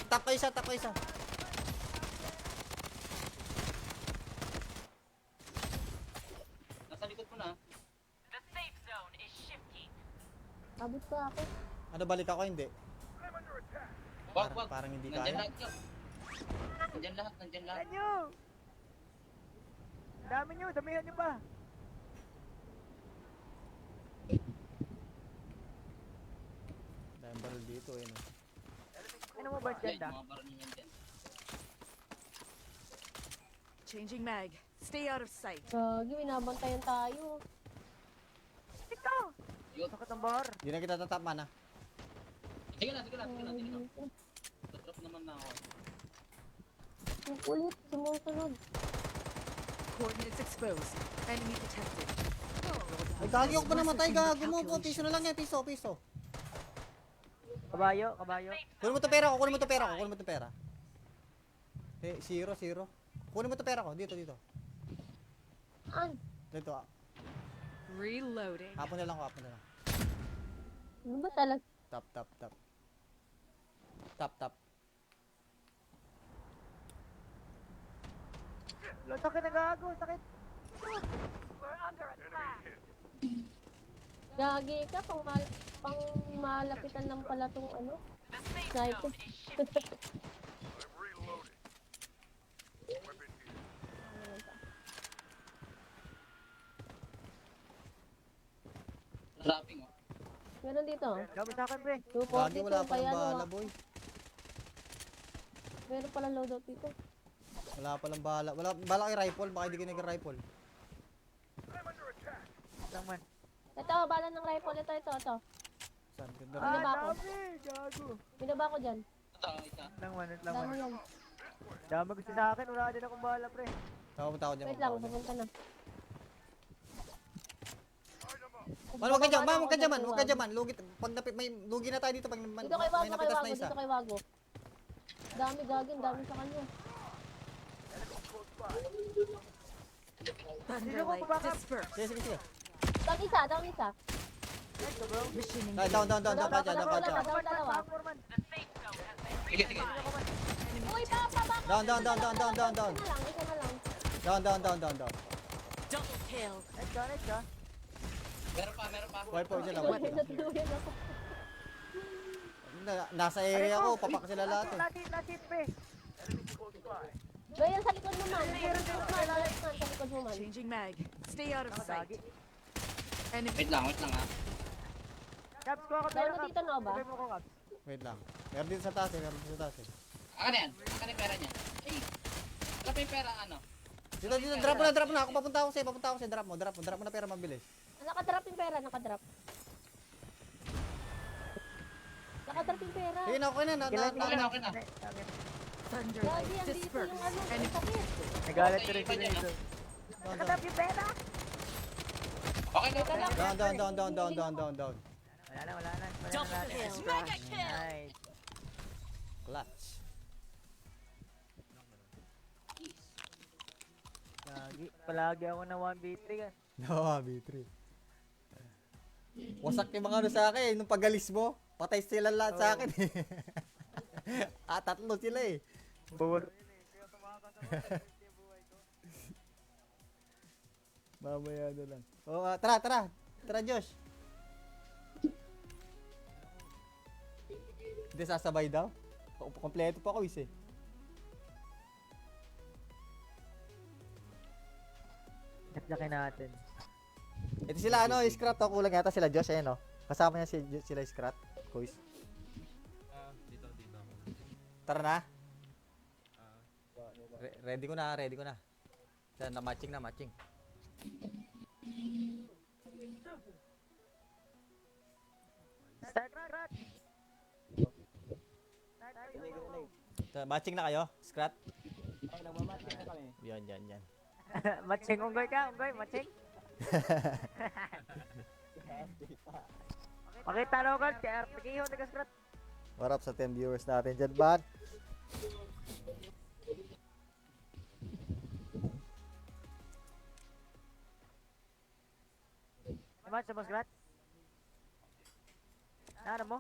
Tap kayo isa, tap kayo isa. Nasa likod mo na. The safe zone is shifting. Abot pa ako. Ano, balik ako, hindi? Wag, wag. Parang hindi Nandyan kaya. lahat yun. Nandyan lahat, nandyan lahat. Yan nyo! Dami nyo, damihan nyo pa. Dahil baril dito eh. No? Ano mo ba Yan, dyan da? mga baril niyan dyan. Changing mag. Stay out of sight. Gagi, binabantayan tayo. Ito! Yun. Sakit ang bar. Hindi na kita tatap, mana. Sige na, sige na, sige na, sige na. Tatrap naman na ako. Ang kulit, sumusunod. Coordinates exposed. Enemy detected. Ay, gagi ako pa namatay, gago mo po. Piso na lang yan, piso, piso. Kabayo, kabayo. Kunin mo to pera ko, kunin mo to pera ko, kunin mo to pera. Eh, 0, 0. Kunin mo to pera ko, dito, dito. An? Dito, Reloading. hapon na lang ko, hapon na lang. Ano ba talaga? Tap, tap, tap. Tap, tap. Lo, sakit na gago, sakit. Gagi ka, pang malapitan lang pala tong ano. Sniper. Trapping oh. Meron dito. Dami sa akin, pre. Gagi, 242, wala pa kaya lang bala, ano. boy. Meron pala loadout dito. Wala pa lang bala. Wala, bala kay rifle, baka hindi ka nag-rifle. Lang man. Ito, bala ng rifle. Ito. Saan? Ganda rin. Binaba ko. Dami, gago. Binaba ko dyan. Ito, isa. Lang man, lang Dami man. yan. Dami gusto sa akin, wala din akong bahala, pre. Pupunta ako dyan, Wait lang, pupunta ako dyan. pupunta na. Man, wag ka dyan, man, wag ka dyan, man, wag ka dyan, man. Lugit, pag napit, may lugi na tayo dito pag Dito kay may Wago, napitas na isa. dito kay Wago. Dami gagin, dami sa kanya. Thunderlight dispersed. Sige, sige, sige. Down isa. Let's go, bro. Machining. Down, pa dyan, down pa dyan. Down, dalawa. Foreman. The safe zone has been Sige, sige. Uy, babak. Down. Isa na lang. Down. double kill. Let's go, let's go. Meron pa, meron pa. Wipe out sila, Ikaw wipe din out. natuluyan ako. Nasa area ko, papak sila lahat eh. Last hit, pre. Bayan sa likod mo man. Sa likod mo man. Changing mag. Stay out of sight. Gagi. Enemy. Wait lang ha. Caps ko ako, Down pera, na Caps. dito, no ba? Sabay mo ko, Caps. Wait lang. Meron dito sa taas eh, meron dito sa taas eh. Akan na yan. Akan na yung pera niya. Ay. Wala pa yung pera ano. Dito, drop mo na. Ako papunta ako sa'yo, drop mo na pera mabilis. Nakadrop yung pera, Nakadrop yung pera. Sige na, okay na. Okay na. Thunderlight Gagi, andito dispersed. yung ano, Enemy. sakit. Nagalit Okay, ko rin iba sila dyan, dito. Down. Nakatap yung pera! Okay na. Down. Wala na. Wala na Double natin. kill. Mega kill. Nice. Clutch. Gagi. Palagi ako na 1v3 ka. No, B3. Wasak yung mga ano sa akin, nung pagalis mo, patay sila lahat sa akin eh. Tatlo sila eh. Buwag. Mamaya na lang. Tara, Josh. Hindi sasabay daw. Kompleto pa quiz eh. Jack-jackin natin. Ito sila Scrat to, kulang yata sila Josh no. Kasama niya sila Scrat, quiz. Dito. Tara na. Ready ko na. Yan, matching. Start. Matching na kayo, Scrat? Nagmamatching na kami. Yan. Matching, unggoy ka, matching. Pakita local, kaya RPK yung taga-scrat. What up sa 10 viewers natin dyan, bad? Naman, sa scrat. Ano mo?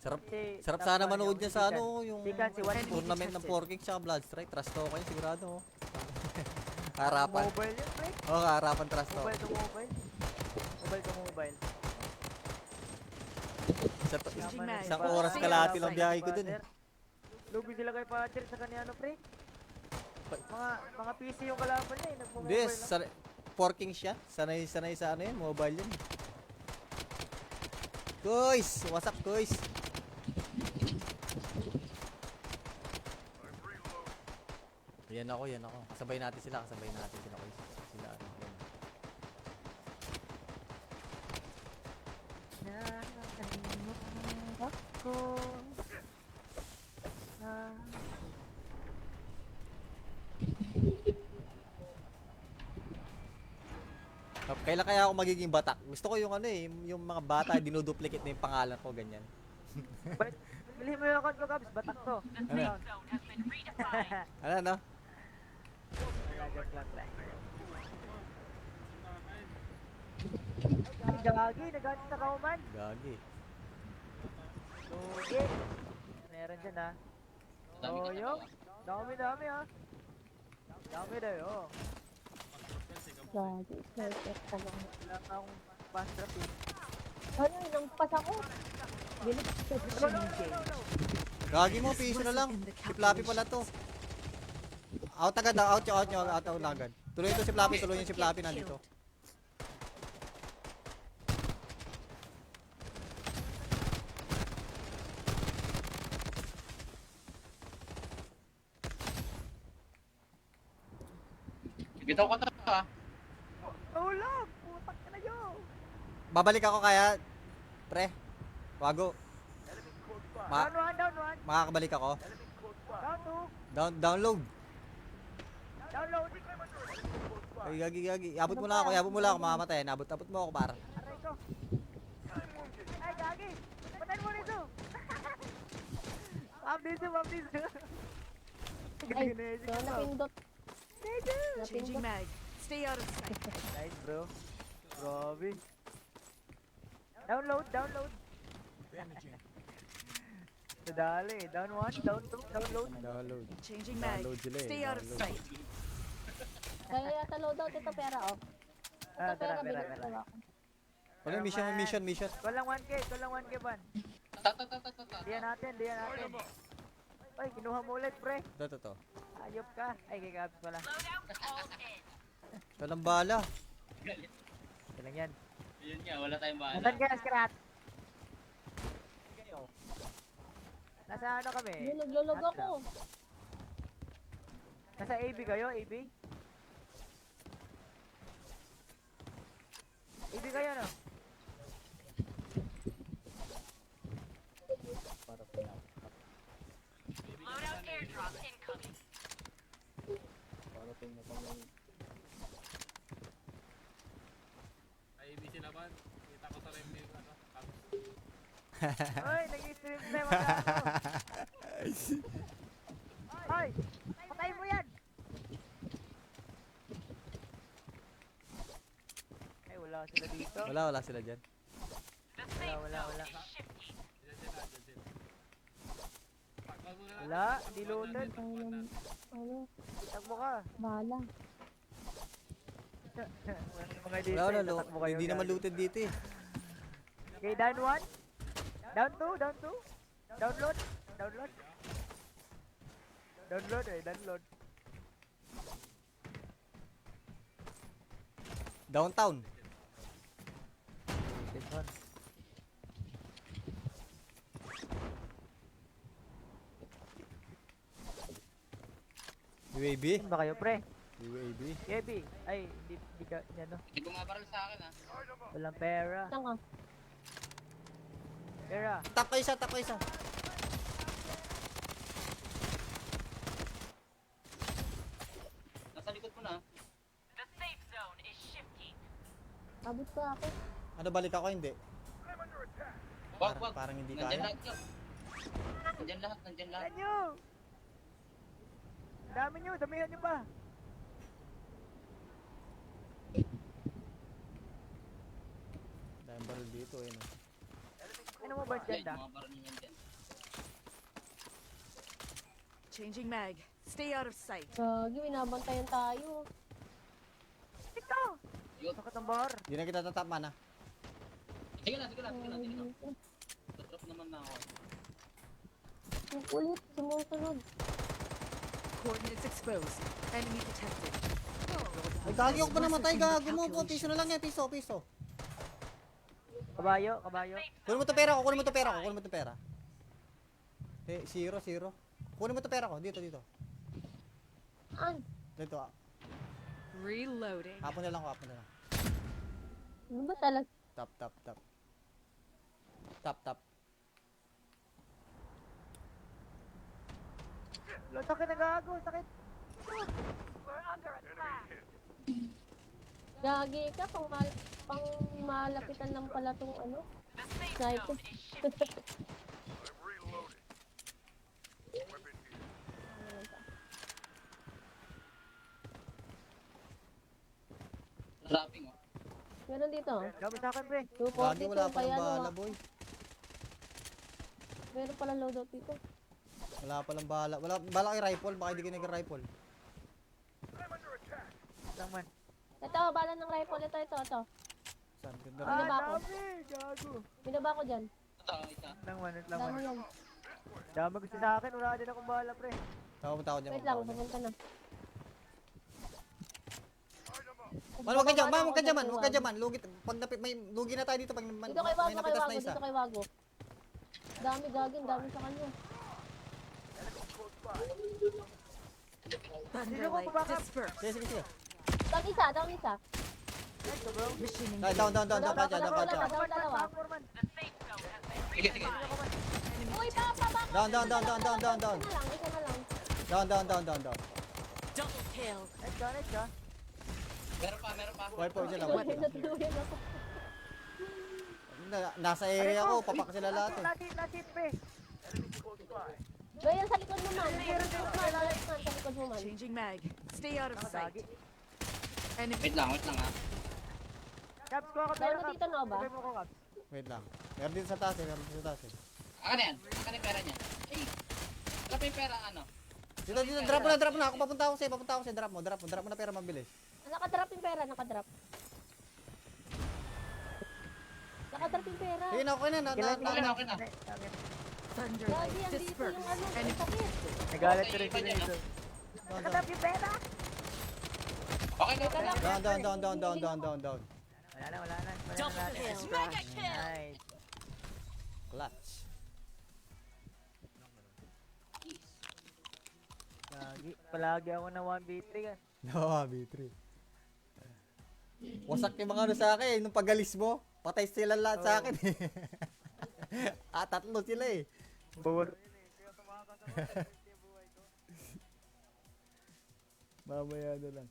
Sarap, Si- sarap top sana one manood yung niya sa Sikan. ano, yung Sikan, si One tournament ng detected. 4Kicks tsaka Bloodstrike. Trust talk kayo sigurado. Oh. Harapan. Mobile yun, pre. Oo, harapan trust talk. Mobile to mobile. Mobile to mobile. Changing mag. Isang Diba? oras Stay kalahati out lang of biyahe ko dun eh. Lugi sila kay Patrick sa kanya ano, pre. Mga PC yung kalaban niya, Hindi, nagmo-mobile lang. 4Kicks siya. Sanay sa ano yun, mobile yun. Guys, what's up guys? Yan ako. Kasabay natin sila guys. Sila ano, yan. Nakakalimot ako. Ah. Kailan kaya ako magiging batak? Gusto ko yung ano eh, yung mga bata dinuduplicate na yung pangalan ko ganyan. Bilhin mo yung account ko, Gabs. Batak to. Ano? Ano? Joke lang, pre. Ay, gagi. Nagalit na Roman. Gagi. Lugi. Meron dyan, ha. Dami ka Toyo. tawa. Dami, ha. Dami na yun. Gagi, perfect ka lang. Wala na akong fast trap, eh. Ano, nangpas ako. Bilis ko. Gagi mo, piso na lang. Si Flappy pala to. Out agad, out agad. Tuloy ito si Flappy, tuloy yung si Flappy nandito. Bitaw ko to ah. Tulog! Putak ka na yun! Babalik ako kaya, pre. Wago. Down one, down one. Makakabalik ako. Down two. Download. Download. Ay, gagi. Abot mo lang ako, mamamatay. Abot mo ako para. Aray ko. Ay, gagi. Patayin mo nito. Ma'am dito. Ay, so napindot. Changing mag. Stay out of sight. Nice, bro. Grabe. Download. Sadali. Down one, down two, download. Download. Changing mag. Download sila eh, Stay out of download. sight. Kaya yata loadout ito pera, oh. Ah, Ito pera, tara. binigyan ko. Ano yung mission? Kulang 1k, ban. Ta. Diyan natin. Ay, kinuha mo ulit, pre. Ito. Ayop ka. Ay, kay Gabs pala. Walang bala. Ito lang yan. Yun nga, wala tayong bahala. Nasaan ka, Scrat? Nasa ano kami? Yun, naglulog ako. Nasa AB kayo, AB? AB kayo, no? Hoy, nag-stream na mga ako. Hoy, patayin mo yan! Ay, wala sila dito. Wala sila dyan. Wala. Wala, hindi looted. Ano, Takbo ka. bala. Mga dito, Wala, tatakbo kayo. hindi naman gago. looted dito eh. Okay, down one. Down two. Download. Download. Downtown. This one. UAB. Saan ba kayo, pre? UAB. Kebi. Ay, di ka, ano, Hindi bumabaril sa akin ah. walang pera. Saan ka? Pera. Tap ka isa. Nasa likod mo na. Abot pa ako. Ano, balik ako hindi? Wag. Parang hindi Nandyan kaya. lahat yun. Nandyan lahat. Saan nyo? Dami nyo, damihan nyo pa. Dahil baril dito eh. No? Ano mo ba Ay, ganda? mga barang yan dyan. Changing mag. Stay out of sight. Gagi, binabantayan tayo. Ito! Yun. Sakit ang bar. Di na kita tatap mana. Sige lang. Tatrap naman na ako. Ang kulit, sumusunod. Coordinates exposed. Enemy detected. Ay, gagi ako pa namatay, gago mo po. Piso na lang yan, piso. Kabayo. Kunin mo to pera ko, kunin mo to pera. Eh, zero. Kunin mo to pera ko, dito. An? Dito, Reloading. hapon na lang. Ano ba talaga? Tap. Lo, sakit na gago. Sakit. Gagi ka, pang malapitan lang pala tong ano. Sniper. Trapping oh. Meron dito. Gabi sa akin, pre. Gagi, wala 242, pa kaya lang bala, ano. boy. Meron pala loadout dito. Wala pa lang bala. Wala bala kay rifle, baka hindi ka nag-rifle. Lang man. Ito, bala ng rifle. Ito. Saan? Ganda Ah, Binaba ko. dami. Gago. Binaba ko dyan. Isa. Lang man. Dami yan. Dami gusto sa akin. Wala din akong bala, pre. Pumunta ako dyan. Wait lang, pupunta na. Man, wag ka dyan, man. Lugit. Pag may lugi na tayo dito pag may Dito kay Wago, napitas na isa. dito kay Wago. Dami gagin, dami sa kanya. Thunderlight dispersed. Sige. Down isa. Ito, bro. Machining. Ay, down pa dyan. Dalawa. Sige. Uy, pa. Down. Isa na lang. Down. Double kill. Nice ka. Meron pa. Wipe out dyan lang. Natuluyan ako. Nasa area ko, papak sila lahat eh. Nakit, pre. Ganyan sa likod mo man. Sa likod mo man. Changing mag. Stay out of sight. Nakadagi. Enemy. Wait lang. Caps ko ako, Meron dito na ba? Sabay mo ko, Caps. Wait lang. Meron dito sa taas eh. Akan na yan. Akan yung pera niya. Ay. Trap yung pera ano. Dito, drop mo na. Ako papunta ako sa'yo. Drop mo na pera mabilis. Nakadrop yung pera, Nakadrop yung pera. Sige na, okay na. Okay na. Thunderlight Gagi, andito dispersed. yung ano. Enemy. Sakit. Nagalit ko rin sila ito. Down. Nakatap yung pera! Okay na. Down. Wala na. Double kill. Nice. Clutch. Gagi. Palagi ako na 1v3 ka. No, B3. Wasak yung mga ano sa akin. Nung pagalis mo, patay sila lahat sa akin eh. Tatlo sila eh. Bawal. Mamaya na lang.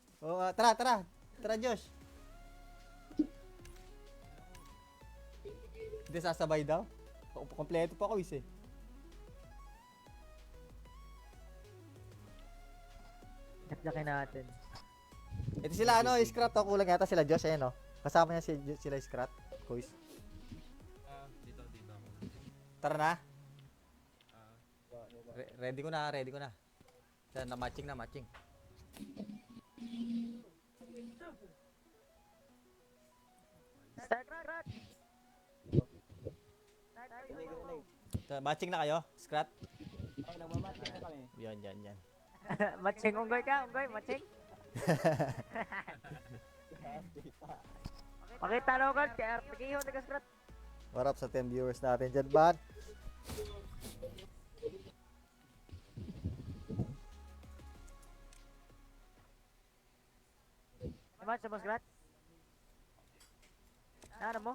Tara. Tara, Josh. Hindi sasabay daw. Kompleto pa ako eh. Naklakin natin. Ito sila Scrat to. Kulang yata sila Josh eh no. Kasama niya sila Scrat. Kuis. Dito ako. Tara na. Ready ko na. Yan, matching. Start! Matching na kayo, Scrat? Ay, nagmamati na kami. Yan. Matching, unggoy ka, matching. Pakita na ako, kaya nag-iho, nag-scrat. What up sa 10 viewers natin dyan, bad? Naman, sa mga scrat. Ano mo?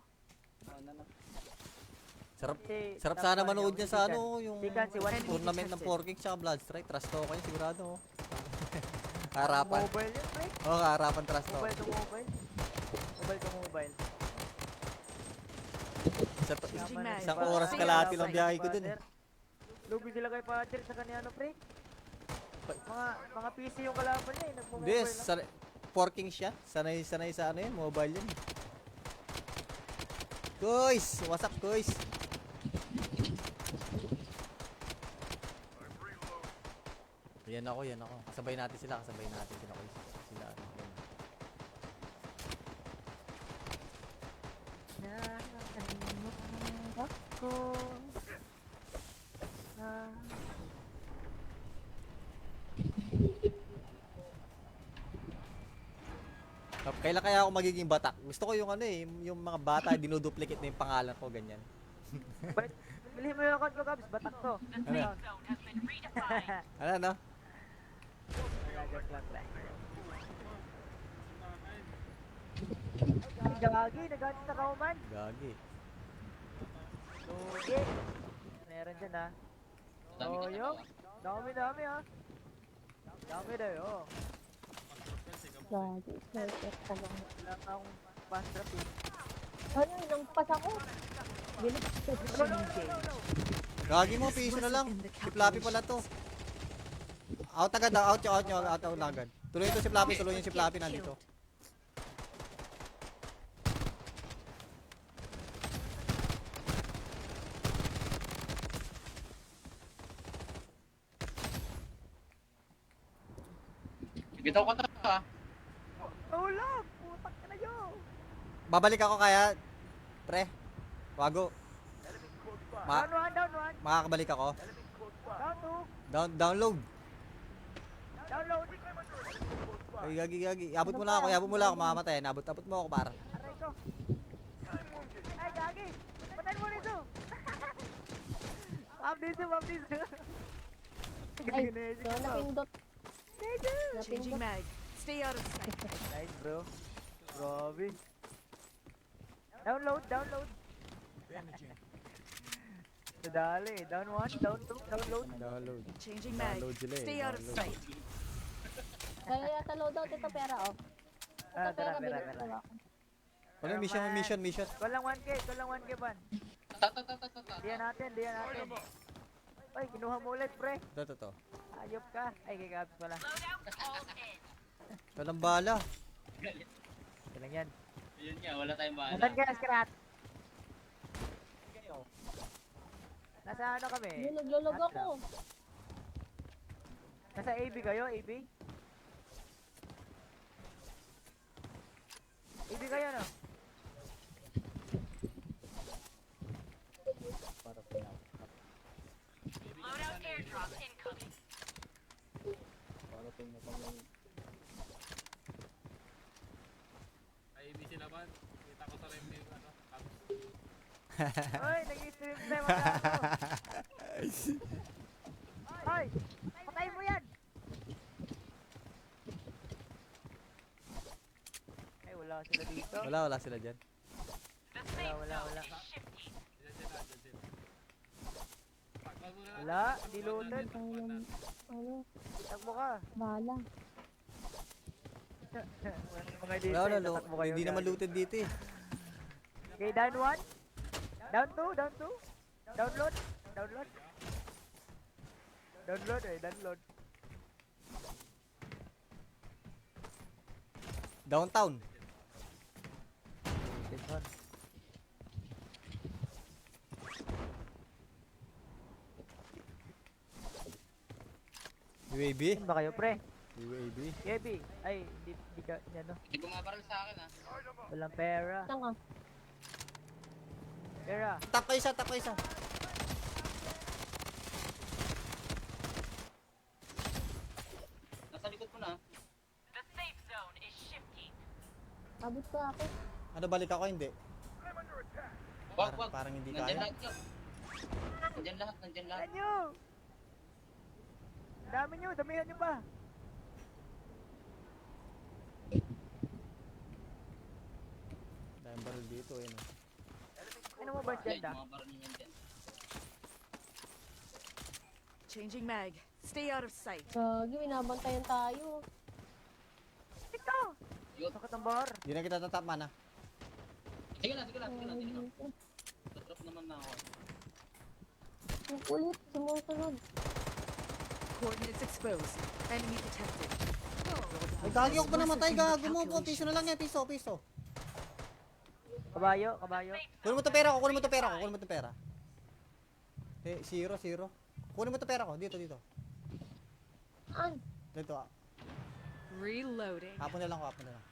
Sarap sana manood niya sa yung Sikan, si One tournament ng 4Kicks tsaka Bloodstrike. Trust talk kayo, sigurado. Harapan. Mobile yun, pre. Harapan trust talk. Mobile to mobile. Mobile to mobile. Isang oras kalahati lang biyahe ko dun eh. Lugi sila kay Pacher sa kanya, pre. Mga PC yung kalaban niya, nagmo-mobile This, lang. 4Kicks siya. Sanay sa ano yun, mobile yun. Guys, what's up guys? Yan ako, yan ako. Kasabay natin sila, kasabay natin sila. Sila, ano, yan. Nakakalungkot ako. Ah. Kailan kaya ako magiging batak? Gusto ko yung ano eh, yung mga bata, dinuduplicate na yung pangalan ko, ganyan. But, bilhin mo yung account ko, Gabs. Batak to. Ano yan? Ano, ano? Joke lang, pre. Gagi, nagalit na kauman. Gagi. Lugi. Meron dyan, ha. Dami ka Toyo. na. Dami, ha. Dami na yun. Gagi, perfect ka lang. Wala pa akong fast trap, eh. Ano, nangpas ako. Bilis ka. Gagi mo, piso na lang. Si Flappy pala to. Out agad, out nyo, out agad. Tuloy ito si Flappy, tuloy yung si Flappy nandito. Bitaw ka na ha. Tulog! Putak ka na yun! Babalik ako kaya, pre. Wago. Down one, down one. Makakabalik ako. Down two. Download. Download. Ay, gagi. Abot mo lang ako, mamamatay. Abot mo ako, para. Aray ko. Ay, gagi. Patayin mo nito. Ma'am dito. Ay, so napindot. Changing mag. Stay out of sight. Nice, bro. Grabe. Download. Nadali. Down one, down two, download. Download. Changing mag. Download sila eh, Stay out of download. sight. Kaya yata load out ito pera, oh. Ah, Ito pera, pera. bilis ko. Ano yung mission? Walang 1K, ban. Ta. Diyan natin. Ay, kinuha mo ulit, pre. Ito. Ayop ka. Ay, kay Gabs pala. Walang bala. Ito lang yan. Yun nga, wala tayong bahala. Nasaan ka, Skrat? Nasa ano kami? Yun, naglulog ako. Nasa AB kayo, AB? AB kayo, no? Ay, ibig laban. Kita ko sa rin yung ano. Hoy, nag-stream na mga ako. Hoy, patayin mo yan! Ay, wala sila dito. Wala sila dyan. Wala. Pagpag mo na. Wala, hindi loaded. Ano, Takbo ka. bala. Mga dito, Wala, tatakbo kayo. hindi naman guys. looted dito eh. Okay, down one. Down two. Download. Download. Downtown. UAB? Saan ba kayo, pre? UAB? Yebi. Ay, hindi ka, ano. Hindi bumabaril sa akin ha. Walang pera. Saan ka? Pera. Tap ka isa. Nasa likod mo na. Abot ko ako. Ano, balik ako? Hindi. Wag. Parang hindi Nandyan kaya. lahat yun. Nandyan lahat. Damihan nyo! Damihan nyo pa! Dahil baril dito eh. No? Ano mo ba Yan, dyan, da? yung mga baril niyan dyan. Changing mag. Stay out of sight. Gagi, binabantayan tayo. Ito! Yun. Sakit ang bar. Hindi na kita tatap man ah. Sige lang. Drop naman na ako. Ang kulit, sumusunod. Coordinates exposed. Enemy detected. Ay, gagi ako pa namatay. Gago mo po. Piso na lang yan. Piso. Kabayo. Kunin mo to pera ko. Zero. Kunin mo to pera ko. Dito. Saan? Dito, Reloading. hapon na lang, hapon na lang.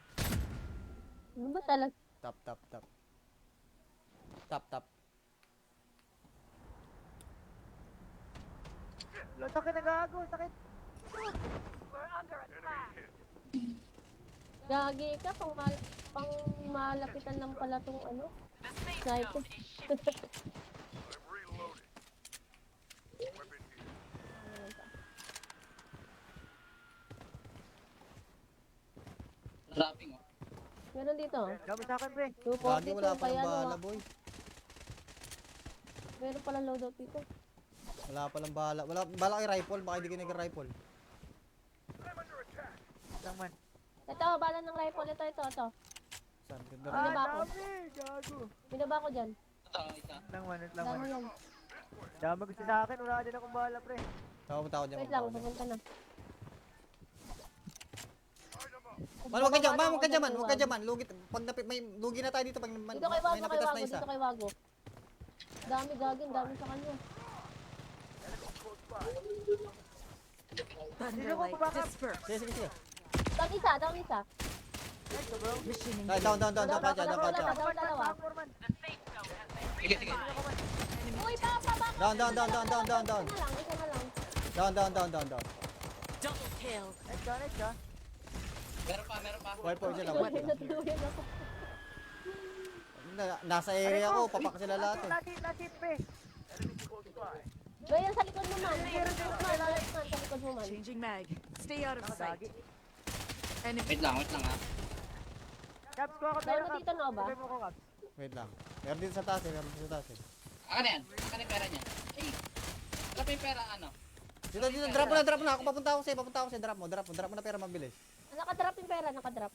Ano ba talaga? Tap, tap, tap. Tap, tap. Lo, sakit na gago, sakit. Gagi ka, pang malapitan lang pala tong ano. Sniper. Wrapping oh. Meron dito. Gabi sa akin, pre. Gagi, wala 242 pa kaya lang ano. bala, boy. Meron pala loadout dito. Wala pa lang bala. Wala, bala kay rifle, baka hindi ka nag-rifle. Lang man. Ito, bala ng rifle. Ito. Saan? Ganda rin. Binaba ko. dami, gago. Binaba ko dyan. Ito, isa. Lang man. Dami yan. Dami gusto sa akin, wala din akong bala, pre. Pumunta ako dyan. Wait lang, pupunta na. Man, wag ka dyan, man, wag ka dyan, man. Wag ka dyan, man. Lugi, pag may lugi na tayo dito pag Dito kay may Wago, napitas na isa. dito kay Wago. Dami gagin, dami sa kanya. Thunder ko Lake bumaba. disperse. Sige. Down isa. Machining Down, pa dyan. Dalawa. Sige. Uy, pa. Down. Isa na lang. Down. double kill. Next ka. Meron pa. Wipe out dyan lang. Natuluyan ako. Nasa area ko, papak sila lahat eh. Lagi, pre. Ganyan sa likod mo man. Sa likod mo man. Changing mag. Stay out of Nakadagi. sight. Enemy. Wait lang ha. Caps ko ako Meron pera, dito na ba? Sabay mo ko, Caps. Wait lang. Meron dito sa taas eh. Akan yan. Akan yung pera niya. Eh. Wala pa yung pera ano. Dito, drop mo na. Ako papunta ako sa'yo. Drop mo na pera mabilis. Nakadrop yung pera. Nakadrop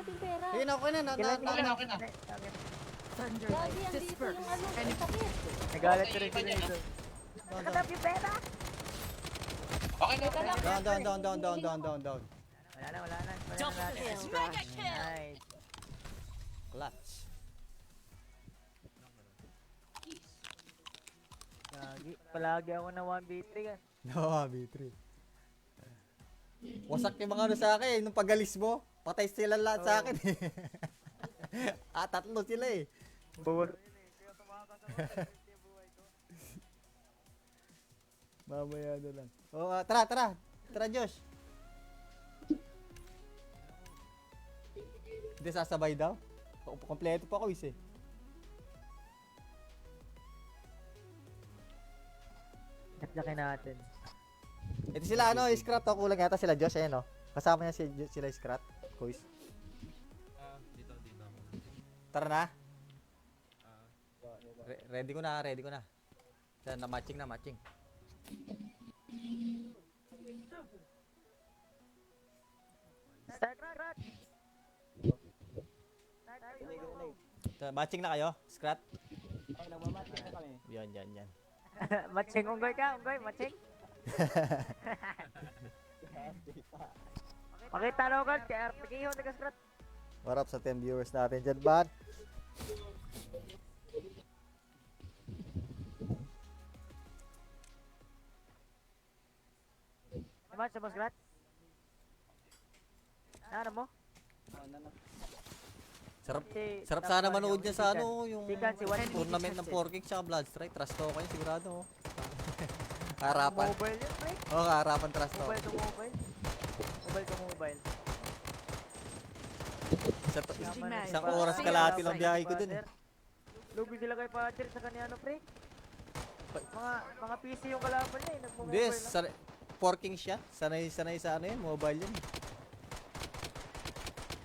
yung pera. Sige na, okay na. Okay na. Thunder Gagi, Lake andito disperse. yung ano. Enemy. Sakit. Nagalit ko rin Okay, sila iba dito. Down. Nakatap yung pera! Okay na. Teka lang. Down. Wala na. Double kill. Nice. Clutch. Lagi. Palagi ako na 1v3 ka. No, B3. Wasak yung mga ano sa akin. Nung pagalis mo, patay sila lahat sa akin eh. Tatlo sila eh. Bawal. Mamaya na lang. Tara. Tara, Josh. Hindi sasabay daw. Kompleto pa ako eh. Naklakin natin. Ito sila Scrat to. Kulang yata sila Josh. Ayan kasama niya sila Scrat. Kuis. Dito ako. Tara na. Ready ko na. Na matching. Start. Matching na kayo, Scrat? Yan. Matching unggoy ka, matching. Pakita na agad, kaya pagihon na ka-strat. What up sa 10 viewers natin dyan, bud? Naman sa mas-strat. Ano mo? Sarap sana manood niya sa yung Sikan, si Juan. tournament ng 4King tsaka Bloodstrike. Trust talk kayo, sigurado. Harapan. Mobile yun, pre. Harapan trust talk. Mobile to mobile. Mobile to mobile. Isang oras kalahati lang biyahe ko dun eh. Lugi sila kay Pater sa kanya pre. Mga PC yung kalaban niya Hindi, nagmo-mobile. 4King siya. Sanay sa mobile yun.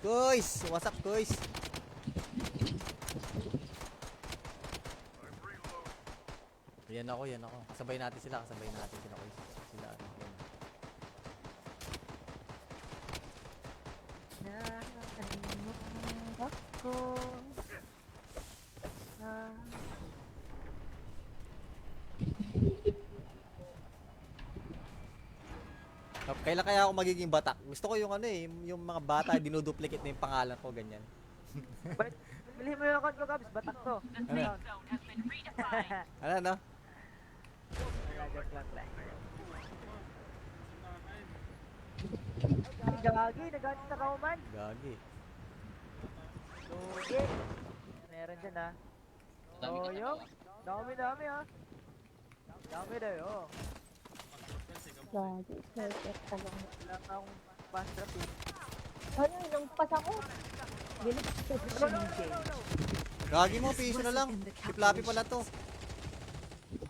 Guys, what's up guys? Yan ako. Kasabay natin sila guys. Sila yan. Kailan kaya ako magiging batak? Gusto ko yung yung mga bata dinuduplicate na yung pangalan ko ganyan. Bilhin mo yung account ko, Gabs. Batak to. Ano? joke lang pre. Ay, gagi, nagalit sa kauman. Gagi. Lugi. Meron dyan ha. Dami ka Toyok. Dami ha. Dami daw oh. Gagi, sniper ka lang. Wala pa akong fast trap eh. Ano, nampas ako. Bilis. Gagi mo, piso na lang. Si Flappy pala to.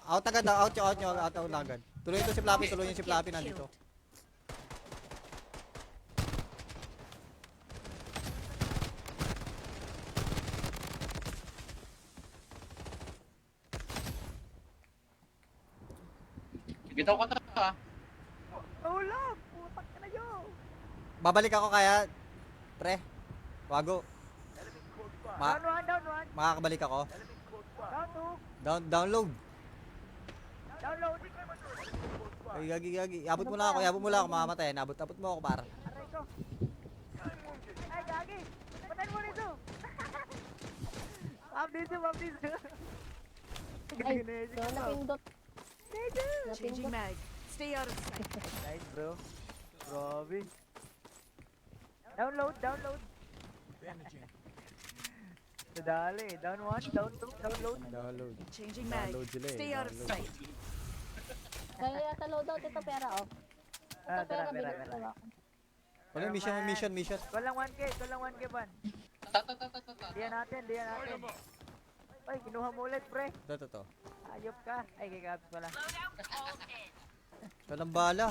Out agad, out nyo agad. Tuloy ito si Flappy, tuloy yung si Flappy nandito. Bitaw ka ha. Tulog! Putak ka na yun! Babalik ako kaya, pre. Wago. Down one, down one. Makakabalik ako. Down two. Download. Download. Ay, gagi. Abot mo lang ako, mamamatay. Abot mo ako, para. Aray ko. Ay, gagi. Patayin mo nito. Ma'am dito. Ay, so, napindot. Changing mag. Stay out of sight. Nice bro. Grabe. Download. Nadali. Down one, down two, download. Download. Changing mag. Download sila eh, Stay out of download. sight. Kaya sa loadout ito pera, oh. Ah, Ito pera, tara. bilis ko ako. Ano, mission. Ikaw lang 1k ban. Ta. Diyan natin. Ay, kinuha mo ulit pre. Ito. Ayop ka. Ay, kikapit pala. Walang bala.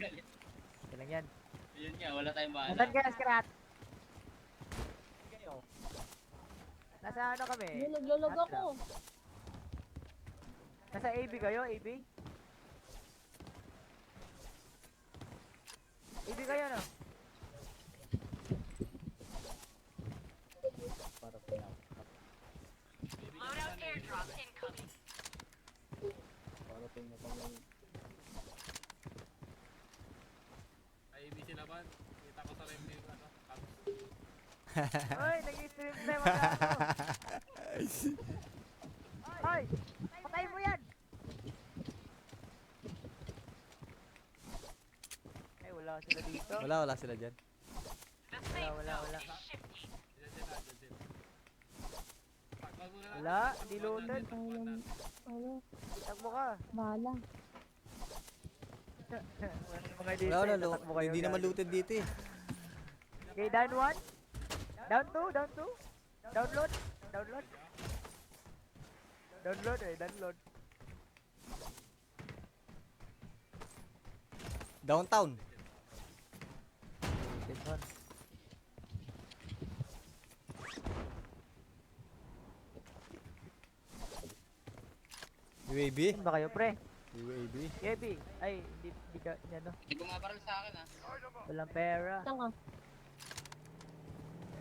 Ito lang yan. Yun nga, wala tayong bahala. Nasaan ka, Skrat? Nasa ano kami? Yun, naglulog ako. Nasa AB kayo, AB? AB kayo, no? Ay, ibig sinaban. Kita ko sa review yung ano. Hoy, nag-stream na yung mga ano. Hoy, patay mo yan! Ay, wala sila dito. Wala sila dyan. Wala. Dyan. Pagbago na lang. Wala, di loaded. Ano, Takbo ka. bahala. Mga dito, Wala, tatakbo kayo. hindi naman gago. looted dito eh. Okay, down one. Down two. Download. Download. Downtown. This one. UAB. Saan ba kayo, pre? UAB. Gabi. Ay, di ka, ano. Hindi bumabaril sa akin ha. Walang pera. Saan ka?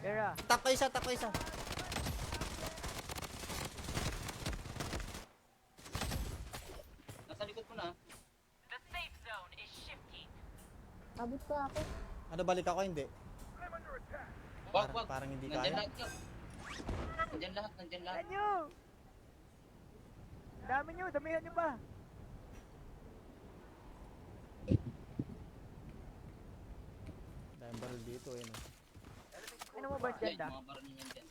Pera. Tap ko isa. Nasa likod mo na. Abot ko ako. Ano, balik ako, hindi. Wag. Parang hindi Nandyan kaya. lahat yun. Nandyan lahat. Damihan nyo! Damihan nyo pa! Dahil baril dito eh. No? Ano mo ba Ay, dyan da? bumabaril niyan dyan.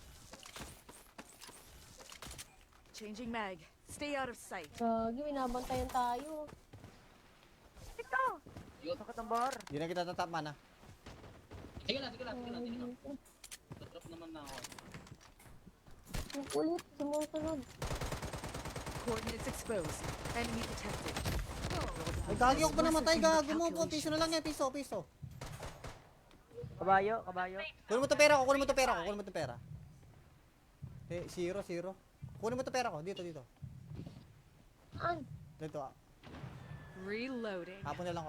Changing mag. Stay out of sight. Gagi, binabantayan tayo. Ito! Yun. Sakit ang bar. Hindi na kita tatapman ah. Sige lang. Drop naman na ako. Ang kulit, sumusunod. Coordinates exposed. Enemy detected. Ay, gagi ako pa namatay, gago mo po. Piso na lang yan, piso. Kabayo. Kunin mo to pera ko. Eh, zero. Kunin mo to pera ko. Dito. An? Dito ah. Reloading. Hapon na lang.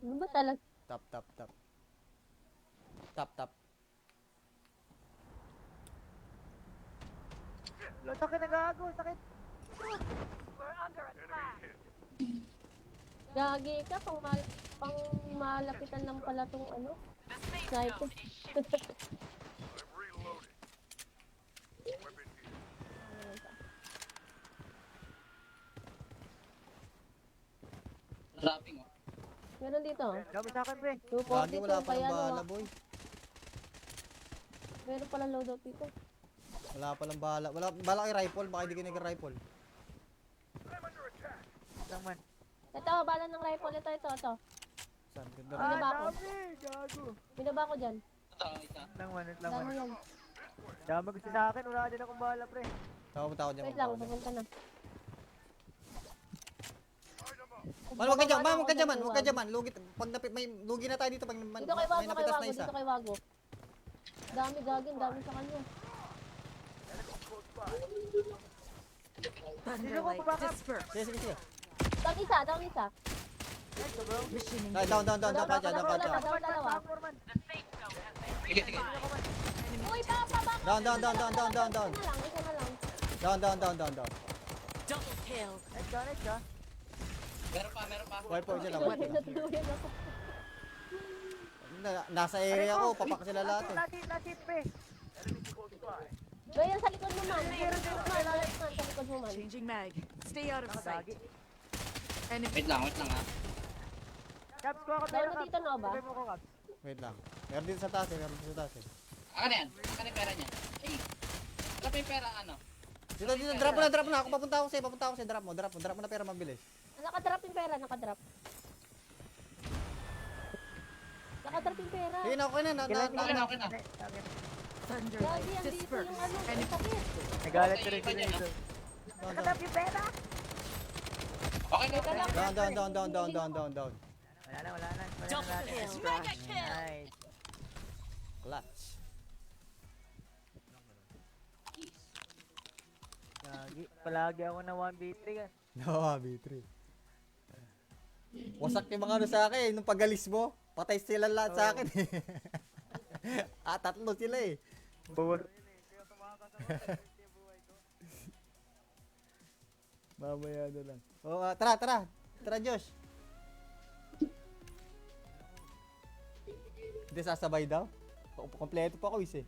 Ano ba talaga? Tap. Lo, sakit na gago, sakit. Gagi ka, pang malapitan lang pala tong ano. Sniper. Dropping oh. Meron dito. Dami sa akin, pre. Gagi, 242, wala pa kaya ng bala, ano, boy. meron palang loadout dito. Wala pa ng bala. Wala, bala kay rifle, baka hindi ka nag-rifle. Lang man. Ito, bala ng rifle. Ito. Saan? Ganda rin. Binaba ko. Dami! Gago. Binaba ko dyan. Ito, isa. Lang man. Dami yan. Dami gusto sa akin. Wala din akong bala, pre. Pumunta ako dyan. Wait lang, pupunta na. Man, wag ka dyan, man, wag ka dyan, man. Huwag ka dyan, man. Lugit, pag may lugi na tayo dito pag Dito kay may Wago, napitas na isa. dito kay Wago. Dami gagin, dami sa kanya. Thunder Light dispersed. Sige. Down isa. Machine Dahil down, Down patya. dalawa. Sige, sige. Uy, baba. Down. Isa na lang. Down. double kill. Nice ka. Meron pa. Wipe po dyan lang. Natuluyan ako. Nasa area ko, papak sila lahat eh. Lati, pre. Doyan, sa likod mo man. Sa likod mo man. Changing mag. Stay out of sight. Nakadagi. Enemy. Wait lang ha. Caps ko ako Down pera, na Caps. dito na ba? Sabay mo ko, Caps. Wait lang. Meron dito sa taas eh. Akan na yan. Akan na yung pera niya. Ay! Wala pa yung pera ano? Dito, drop mo na. Ako papunta ako sa'yo. Drop mo na pera mabilis. Nakadrop yung pera, Nakadrop yung pera. Sige na, okay na. Okay na. Thunder Gagi, Light andito dispersed. yung ano, Enemy. sakit. Nagalit ko rin Okay, sila okay. ito. Down. Nakatap yung pera! Okay na. Teka lang. Down. Wala na. Double kill. Mega kill. Nice. Clutch. Gagi. Palagi ako na 1v3 kan. No, B3. Wasak yung mga ano sa akin, nung pagalis mo, patay sila lahat sa akin eh. Tatlo sila eh. Buwan. Mamaya na lang. Oh, tara Josh. Hindi sasabay daw. Kompleto pa ako eh.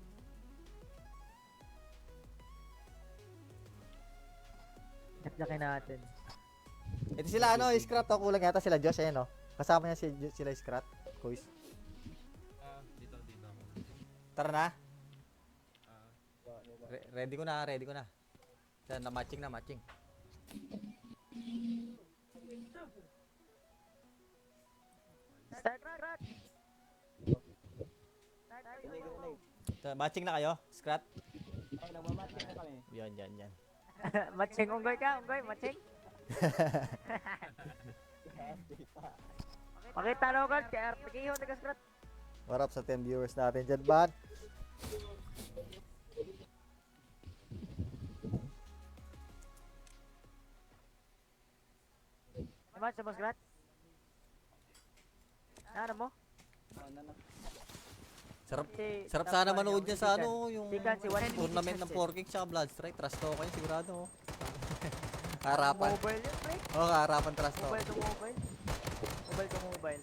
Yakyakin natin. Ito sila Scrat to, kulang yata sila Josh ayan Kasama niya sila Scrat, Kuis. Dito ako. Tara na. Ready ko na. Yan, matching. Start. Matching na kayo, Scrat? Yan. Matching unggoy ka, matching. Pakita na agad, kaya RPKO nag-scrat. What up sa 10 viewers natin dyan, bad? Match sa scrat. Ano mo? Sarap sana manood niya sa yung Sikan, si Juan. tournament ng 4King tsaka Bloodstrike. Trust talk kayo, sigurado. Harapan. Mobile yun, pre. Harapan trust talk. Mobile to mobile. Mobile to mobile.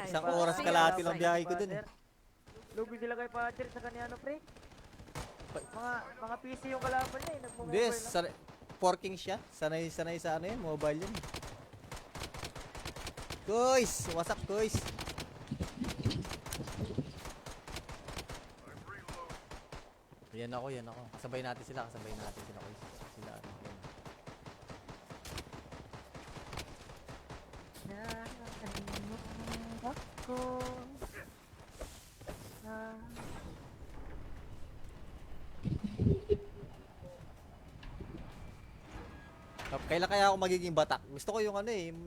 Isang oras kalahati lang biyahe ko dun eh. Lugi sila kay Patrick sa kanya pre. Mga PC yung kalaban niya eh. Hindi, 4King siya. Sanay sa mobile yun. Guys! What's up, guys? Yan ako. Kasabay natin sila, guys. Sila, Kailan kaya ako magiging batak? Gusto ko yung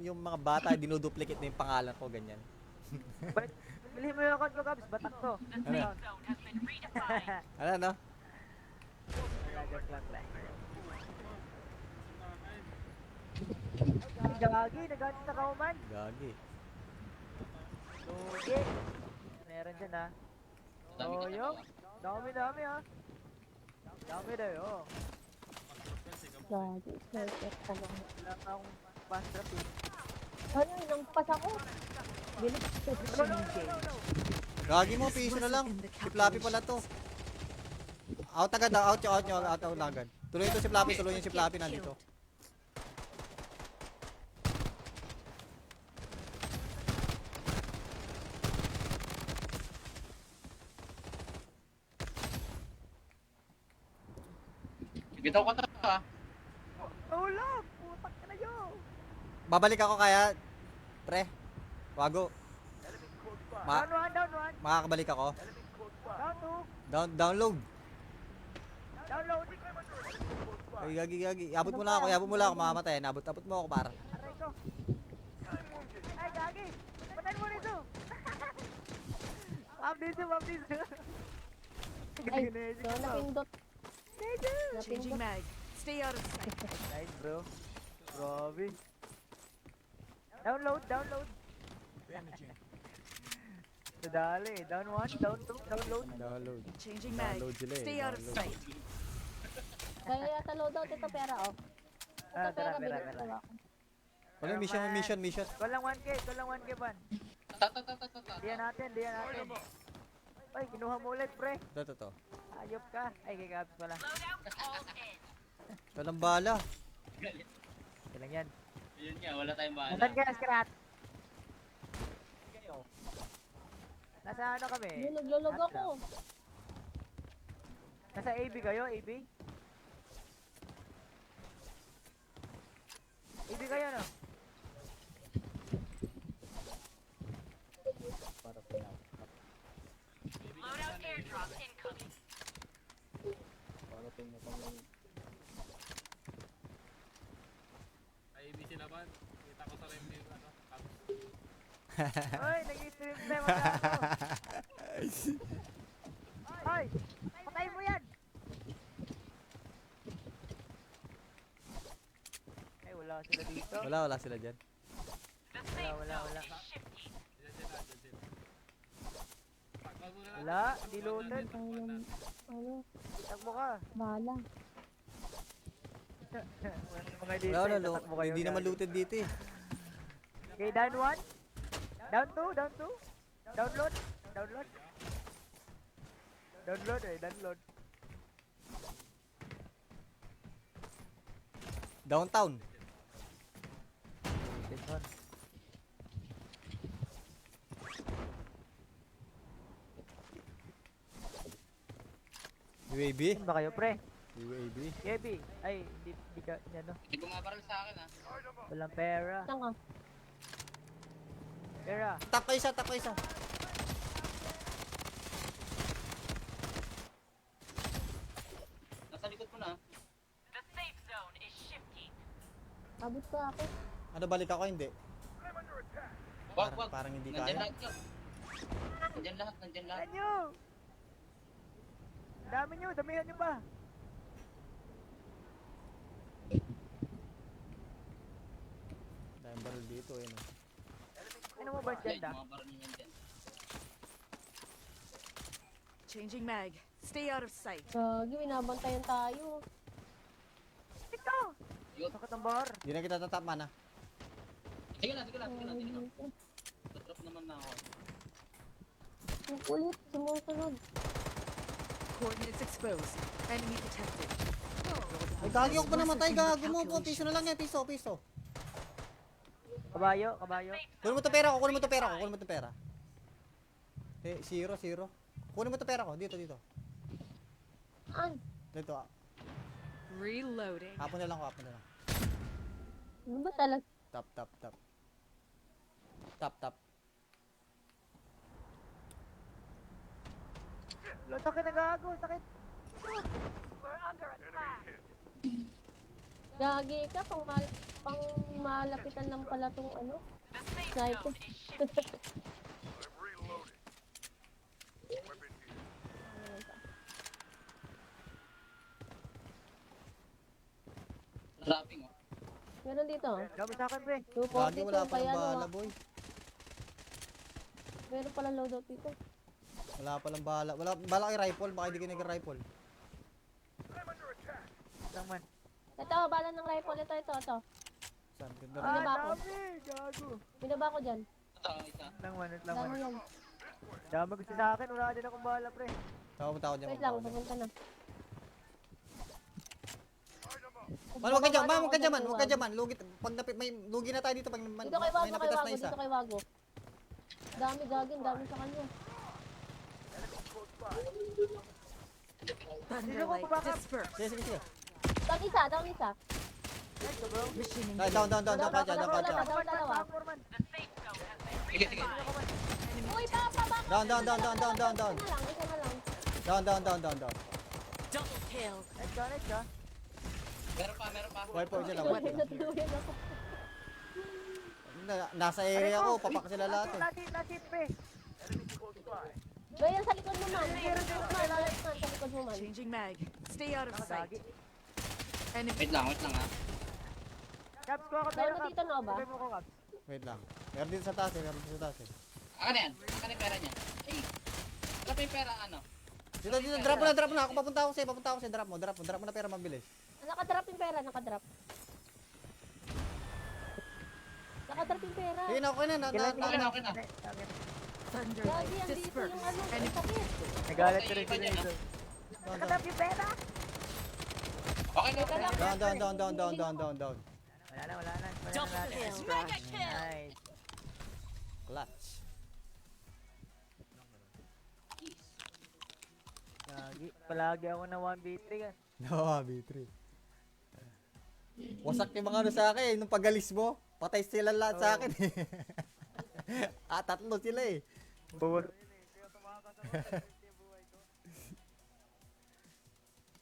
yung mga bata, dinuduplicate na yung pangalan ko, ganyan. Bilhin mo yung account ko, Gabs. Batak to. Ano? Gagi, nagalit na kauman. Gagi. Lugi. Meron dyan ha. Dami ka na Yo. ba? Dami ha. Dami na yo. Gagi, sniper ka lang. Wala na akong fast trap eh. Ano, nang pas ako. Bilis. Gagi mo, piso na lang. Si Flappy pala to. Out agad, out nyo agad. Tuloy ito si Flappy, nandito. Bitaw ka ta. Tulog! Putak ka na yun! Babalik ako kaya, pre. Wago. Down one, down one! Makakabalik ako. Down two! Download. Download! Ay, gagi. Abot mo lang ako, mamamatay. Abot mo ako, para. Aray ko! Ay, gagi! Patayin mo nito! Ma'am dito! Ay, so napindot. Changing mag. Stay out of sight. Nice, bro. Grabe. Download! Nadali. Down one, down two, download. Download. Changing mag. Download sila eh, Stay out of download. sight. Kaya yata loadout ito pera, oh. Ah, Ito pera, pera. bigyan ko ako. Wala, mission. Walang 1K, ban. Ta. Diyan natin. Ay, kinuha mo ulit, pre. Ito. Ayop ka. Ay, kikabs pala. Walang bala. Ito lang yan. Yun nga, wala tayong bahala. Nasaan ka, Skrat? Nasa ano kami? Lulog ako. Nasa AB kayo, AB? AB kayo, no? Ay, ibig sila ba? Kita ko sa review yung ano. Hoy, nag-stream na yung mga ako. Hoy, patayin mo yan! Ay, wala sila dito. Wala sila dyan. Wala. Diyan sila. Pagbago na lang. Wala, di loaded. Ano, Takbo ka. bala. Mga dito, Wala, tatakbo kayo. hindi naman looted dito eh. Okay, down one. Down two. Download. Download. Downtown. This one. UAV. Saan ba kayo, pre? UAV. Gaby. Ay, di ka, ano, Hindi bumabaril sa akin, ha. walang pera. Saan ka? Pera. Tap ka isa. Nasa likod mo na. Abot pa ako. Ano, balik ako, hindi? Wag. Parang hindi Nandyan kaya. lahat yun. Nandyan lahat. Saan nyo? Dami nyo, damihan nyo pa. Dahil baril dito eh. No? Ano mo ba Ay, dyan, da? bumabaril niyo yan dyan. Changing mag. Stay out of sight. Gagi, binabantayan tayo. Ito! Yun. Sakit ang bar. Hindi na kita tatap, mana. Sige lang. Drop naman na ako. Ang kulit, sumusunod. Coordinates exposed. Enemy detected. Ay, gagi ako pa namatay, gago mo po. Piso na lang yan, piso. Kabayo. Kunin mo to pera ko. Eh, zero. Kunin mo to pera ko, dito. An? Dito, Reloading. hapon na lang. Ano ba talaga? Tap. Lo, sakit na gago, sakit. Gagi ka, pang malapitan lang pala tong ano. Sniper. Dropping, oh. Meron dito. Dami sa akin, pre. Gagi, wala 242, pa kaya lang ano, bala, boy. meron pala loadout dito. Wala pa lang bala. Wala bala kay rifle, baka hindi ka nag-rifle. Lang man. Ito, bala ng rifle. Ito. Saan? Ganda rin. Binaba ko. Dami, gago. Binaba ko dyan. Ito ang isa. Lang man. Dami yan. Dami gusto sa akin, wala din akong bala, pre. Pumunta ako dyan. Wait lang, pupunta na. Man, wag ka dyan, man. Lugit. Pag may lugi na tayo dito pag Dito kay may Wago, napitas na isa. dito kay Wago. Dami gagin, dami sa kanya. Thunder light dispersed. Sige. Down isa. Let's go, bro. Mission Ay, down ka dyan, down ka dyan. Down dalawa. Sige, sige. Uy, baka. Down. Isa na lang. Down. Double kill. Let's go. Meron pa. Wipe po sila, wipe po. Natuluyan ako. Nasa area ko, papak sila lahat eh. Lagi, pre. Doon yan sa likod mo man. Sa likod mo man. Changing mag. Stay out of sight. Lagi. Enemy. Wait lang ha. Caps, kuha ko Down tayo, na Caps. dito na ba? Sabay mo ko, Caps. Wait lang. Meron dito sa taas eh. Akan na yan. Akan na yung pera niya. Ay, wala pa yung pera ano. Dito, drop na. Ako papunta ako sa'yo. Drop mo na pera mabilis. Nakadrop yung pera, Nakadrop yung pera. Sige na, okay na. Okay na. Thunder. Lagi, andito Disperse. yung ano, Enemy. sakit. Nagalit ko rin Iba niya, dito. Down. Nakatap yung pera. Okay na. Down. Wala na. Double kill. Nice. Clutch. Palagi ako na 1v3 ka. No, B3. Wasak yung mga ano sa akin. Nung pagalis mo, patay sila lahat sa akin eh. Tatlo sila eh.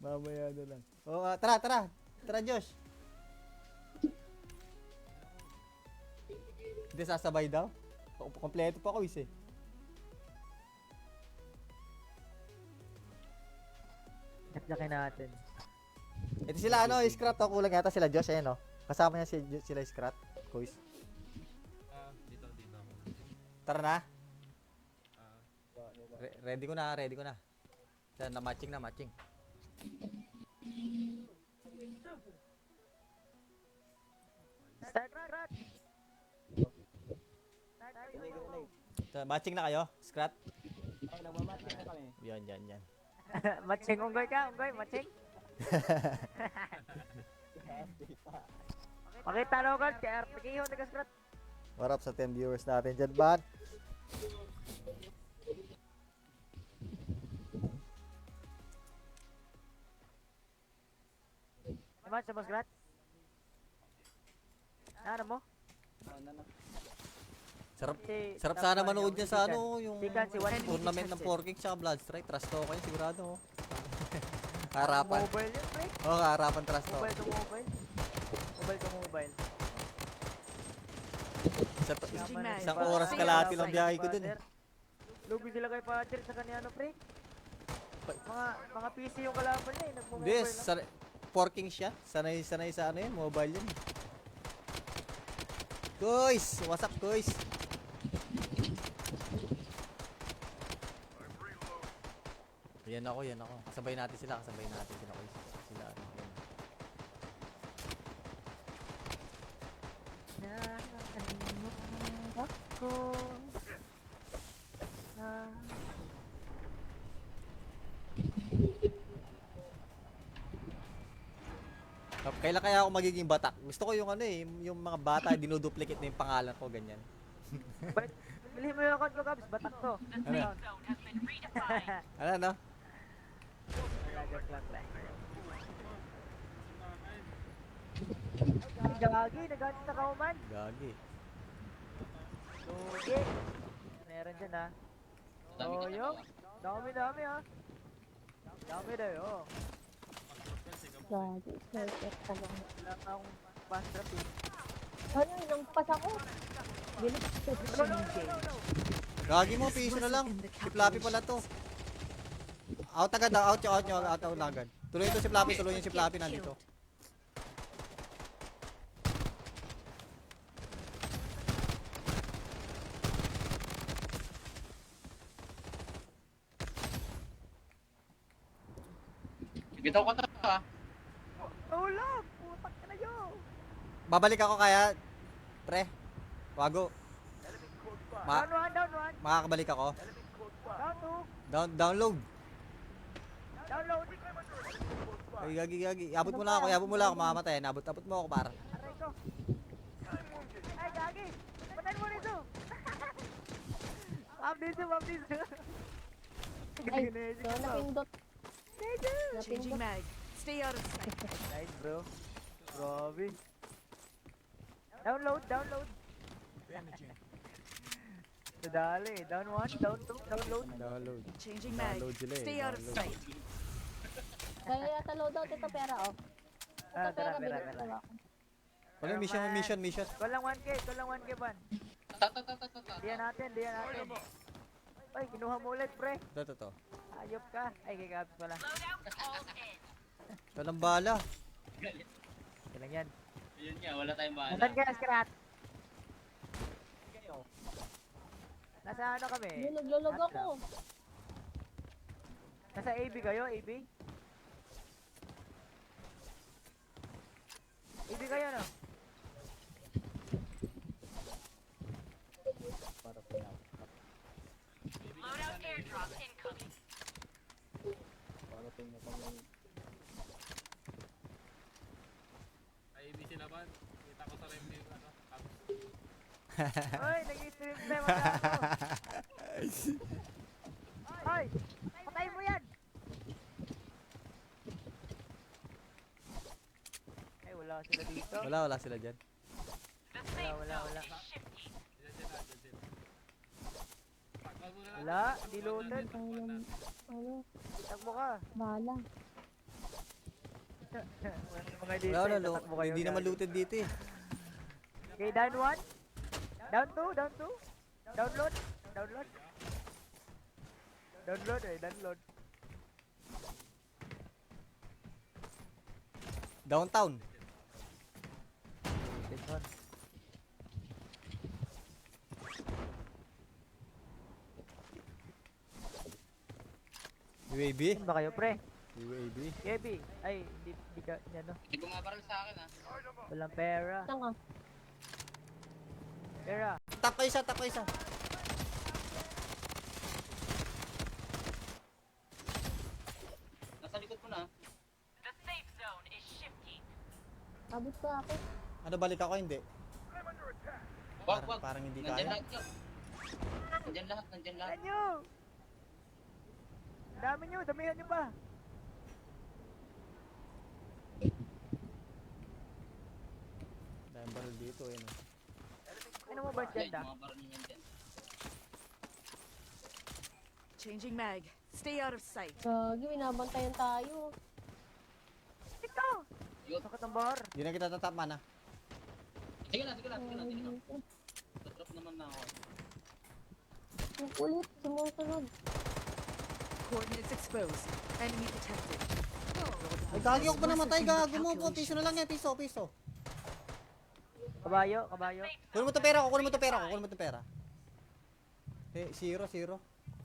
Mamaya na lang. Oh, tara. Tara, Josh. Hindi sasabay daw. Kompleto pa quiz eh. Yakin natin. Ito sila ano, Scrat to. Kulang yata sila Josh, ayan oh. Kasama niya sila Scrat. Quiz. Dito ako. Tara na. Ah, Ready ko na. Yan, matching. Start. Matching na kayo, Scrat? Yan. Matching, unggoy, matching. Pakita local, kaya RTK yun, nag-scrat. What up sa 10 viewers natin dyan, bad? Naman, sa scrat. Ano mo? Sarap sana manood niya sa ano, yung Sikan, si Juan. tournament ng 4 Kings tsaka Bloodstrike. Trust talk kayo, sigurado. Oh. Harapan. Mobile yun, pre. Oo, harapan trust talk. Mobile to mobile. Mobile to mobile. Isang oras kalahati lang biyahe ko dun eh. Lugi sila kay Father sa kanya, ano, pre? Mga PC yung kalaban niya, Hindi, nagmo-mobile lang. 4 Kings siya. Sanay sa ano yun, mobile yun. Guys, what's up guys? Yan ako. Kasabay natin sila guys. Sila ano. Ako. Kailan kaya ako magiging batak? Gusto ko yung ano eh, yung mga bata dinuduplicate na yung pangalan ko, ganyan. Bilhin mo yung account ko, Gabs. Batak to. Ano? Ano? Gagi, nagalit na kauman. Gagi. Lugi. Meron dyan, ha. Toyo. Dami ha. Dami daw, oh. Gagi, perfect ka lang. Wala pa akong fast trap, eh. Ano, nangpas ako. Bilis. Gagi mo, piso na lang. Si Flappy pala to. Out agad, out agad. Tuloy ito si Flappy, nandito. Bitaw ko to ha. Tulog! Putak ka na yun! Babalik ako kaya, pre. Wago. Down one. Makakabalik ako. Down two. Download. Download. Ay, gagi. Abot mo lang ako, mamamatay. Abot mo ako, para. Aray ko. Ay, gagi. Patayin mo nito. Ma'am dito. Ay, so napindot. Changing mag. Stay out of sight. Nice, bro. Grabe. Download, download. Nadali. Down 1, down 2, download. Download. Changing mag. Download sila eh, Stay out of download. sight. Kaya yata loadout ito pera, oh. Ito Ah, pera, pera, pera, binigyan pera. ako. Wala, mission. Call lang 1K, call lang 1K, ban. Diyan natin, diyan natin. Ay, kinuha mo ulit, pre. To. Ayop ka. Ay, kay Gabs pala. Walang bala. Kailan yan. Yun nga, wala tayong bahala. Nasaan ka, Skrat? Nasa ano kami? Lulog ako. Nasa AB kayo, AB? AB kayo, no? Ay, hindi sila ba? Kita ko sa review yung ano. Hoy, nag-stream na mga ako. Hoy, patayin mo yan! Ay, wala sila dito. Wala sila dyan. Wala. Diyan sila. Pagkal mo na lang. Wala, di looted. Ano, Takbo ka. bala. Mga dito, Wala, tatakbo kayo. hindi naman guys. looted dito eh. Okay, down 1. Down 2, down 2. Download. Download. Downtown. This one. UAV. Saan ba kayo, pre? UAV. Kebi. Ay, di ka, ano. Hindi bumabaril sa akin, ha? Walang pera. Saan ka? Pera. Tap ka isa. Nasa likod mo na. Abot pa ako. Ano, balik ako? Hindi. Wag. Parang hindi Nandyan kaya. lahat yun. Nandyan lahat. Saan nyo? Dami nyo, damihan nyo pa. Dahil baril dito eh. No? Ano mo ba dyan, da? Mga baril niyan dyan. Changing mag. Stay out of sight. Gagi, binabantayan tayo. Ito! Yun. Sakit ang bar. Hindi na kita tatap mana. Sige na. Tatrap naman na ako. Ang kulit, sumusunod. Coordinates exposed. Enemy detected. Ay, gagi ako pa namatay, gago mo po. Piso na lang yan, piso. Kabayo. Kunin mo to pera. Eh, zero.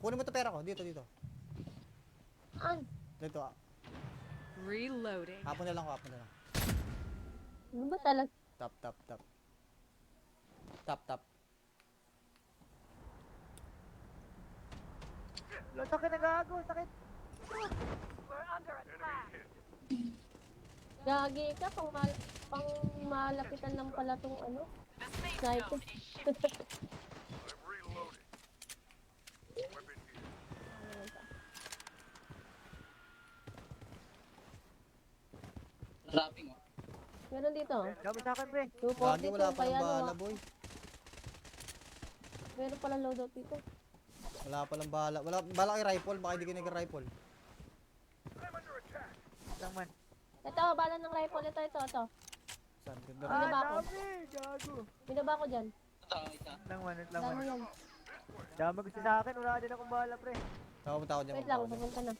Kunin mo to pera ko. Dito. An? Dito. Reloading. Hapon na lang. Ano ba talaga? Tap. Lo, sakit na gago, sakit. Gagi ka, pang malapitan lang pala tong ano. Sniper. Trapping, oh. Meron dito. Dami sa akin, pre. Gagi, wala 242, pa kaya ng bala, ano. boy. Meron pala loadout dito. Wala pa lang bala. Wala bala kay rifle, baka hindi ka nag-rifle. Lang man. Ito, bala ng rifle. Ito. Saan? Ganda Ano ba ako? Dami, gago. Binaba ko dyan. Ito, isa. Lang man. Dami yan. Dami gusto sa akin, wala din akong bala, pre. Pumunta ako dyan. Wait lang, pupunta na.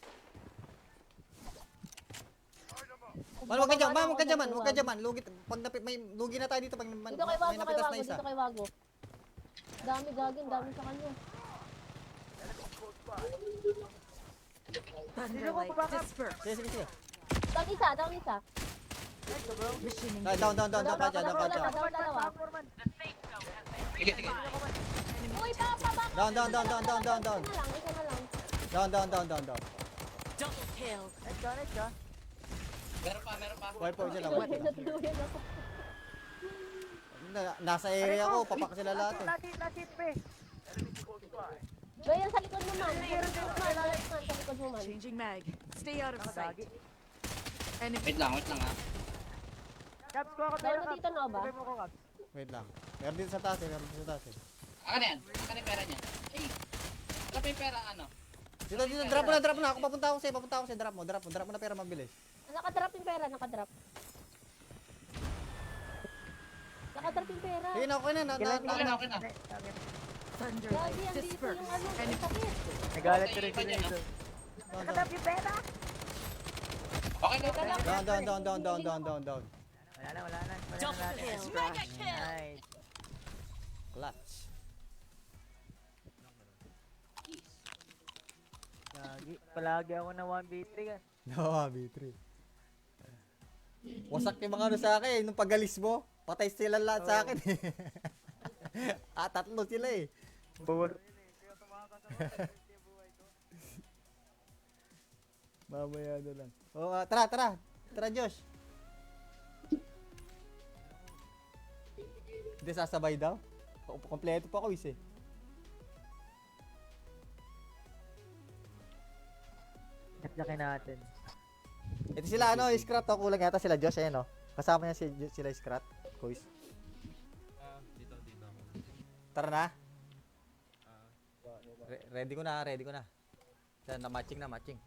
Wag ka dyan, man. Lugi, pag may lugi na tayo dito pag Dito kay may Wago, napitas na isa. dito kay Wago. Dami gagin, dami sa kanya. Thunder light dispersed. Sige. Down isa. Let's go, bro. Machining. Down pa dyan. Down dalawa. Sige. Uy, back! Down. Isa na lang. Down. Double kill. Let's go. Meron pa. Wipe out sila. Natuluyan ako. Nasa area ko, papak sila lahat eh. Last hit, pre. Bayan sa likod mo man. Sa likod mo man. Changing mag. Stay out of sight. Nakadagi. Enemy. Wait lang ha. Caps, kuha ka pera, Meron Caps. dito, no, ba? Sabay mo ko, Caps. Wait lang. Meron dito sa taas eh. Meron dito sa taas eh. Akin na yan. Akin yung pera niya. Eh. Wala pa yung pera ano. Dito, dito. Drop mo na, drop mo na. Ako papunta ako sa'yo. Papunta ako sa'yo. Drop mo. Drop mo na pera mabilis. Nakadrop yung pera, nakadrop. Nakadrop yung pera. Ayun, okay na. Okay na. Thunder Lagi, light andito dispersed. yung ano, Enemy. sakit. Nagalit Okay, ko rin iba si niya, Jason. Nakatap yung pera! Okay na. Down. Wala na. Wala na Double natin. kill. Mega kill! Nice. Clutch. Palagi ako na 1v3 ka. No, B3. Wasak yung mga ano sa akin. Nung pagalis mo, patay sila lahat sa akin eh. Tatlo sila eh. Bawal. Mamaya na lang. Tara. Tara, Josh. Hindi sasabay daw. Kompleto pa ako eh. Jack-jackin natin. Ito sila Scrat to. Kulang yata sila Josh ayan Kasama niya sila Scrat. Kuis. Dito ako. Tara na. Ah, Ready ko na. Yan, matching.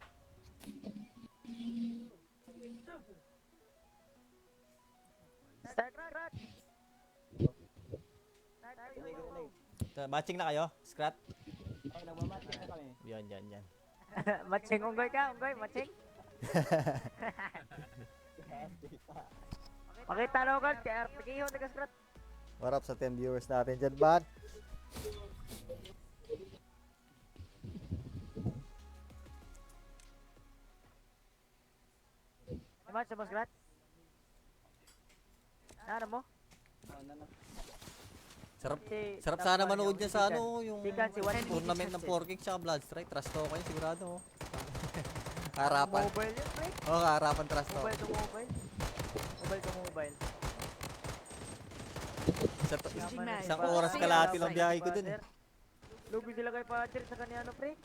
Start. Matching na kayo, Scrat? Yan. Matching, unggoy ka, matching. Pakita na ko, kaya RPK yung nag-scrat. What up sa 10 viewers natin dyan, bad? Match mo scrat? Ano mo? Sarap sana manood niya sa yung Sikan si One tournament ng 4Kicks tsaka Bloodstrike. Trust talk kayo sigurado. Harapan. Mobile yun, pre. Harapan trust talk. Mobile to mobile. Mobile to mobile. Isang oras kalahati lang biyahe ko dun eh. Lugi sila kay Patrick sa kanya pre.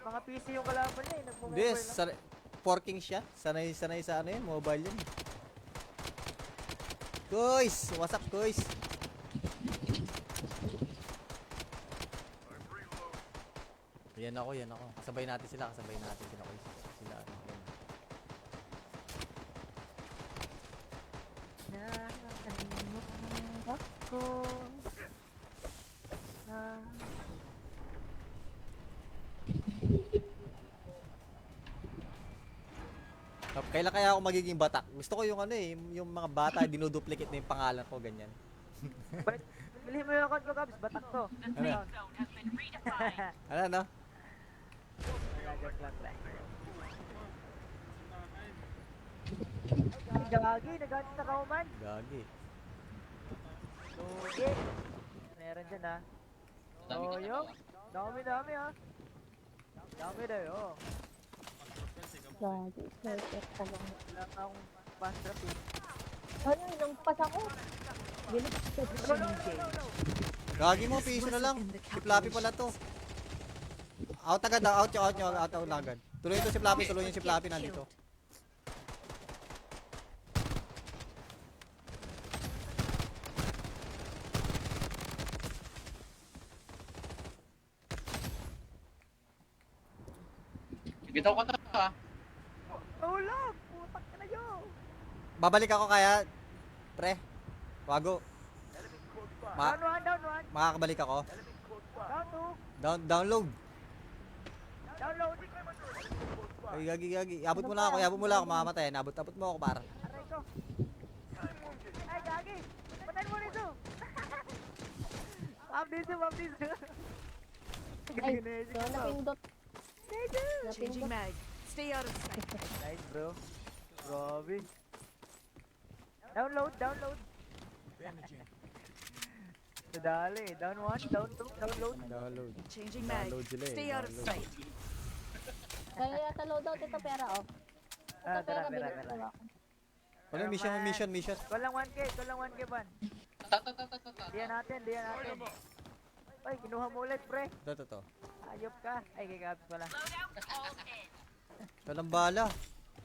Mga PC yung kalaban niya eh. Hindi, Nagmo-mobile lang. 4Kicks siya. Sanay sa mobile yun. Guys! Wasak guys! Yan ako. Kasabay natin sila guys. Sila Nakakalimot ako. Kailan kaya ako magiging batak? Gusto ko yung yung mga bata dinuduplicate na yung pangalan ko ganyan. Bilhin mo yung account ko, Gabs. Batak to. Ano? Gagi, nagalit na kauman. Gagi. Lugi. Meron dyan ha. Toyo. Dami ha. Dami dayo. Lagi, perfect ka lang. Wala na akong fast trap eh. Ano, inangpas ako. Bilis ko. Gagi mo, piso na lang. Si Flappy pala to. Out agad, out agad. Tuloy ito si Flappy, nandito. Bitaw ko to ha. Ulog! Putak ka na yun! Babalik ako kaya, pre. Wago. Down one. Makakabalik ako. Down two. Download. Download. Ay, gagi. Abot mo lang ako, mamamatay. Abot mo ako para. Aray ko. Ay, gagi. Patayin mo nito. Ma'am dito. Ay, so napindot. Changing mag. Stay out of sight. Nice, bro. Grabe. Download. Sadali. Down one, down two, download. Download. Changing mag. Download sila eh. Stay out of Download. sight. Kaya yata loadout ito pera, oh. Ito pera, Pera. binigyan ko. Ano yung mission? Kulang 1k, ban. Ta. Diyan natin. Ay, kinuha mo ulit, pre. Ito. Ayop ka. Ay, kay Gabs pala. Walang bala.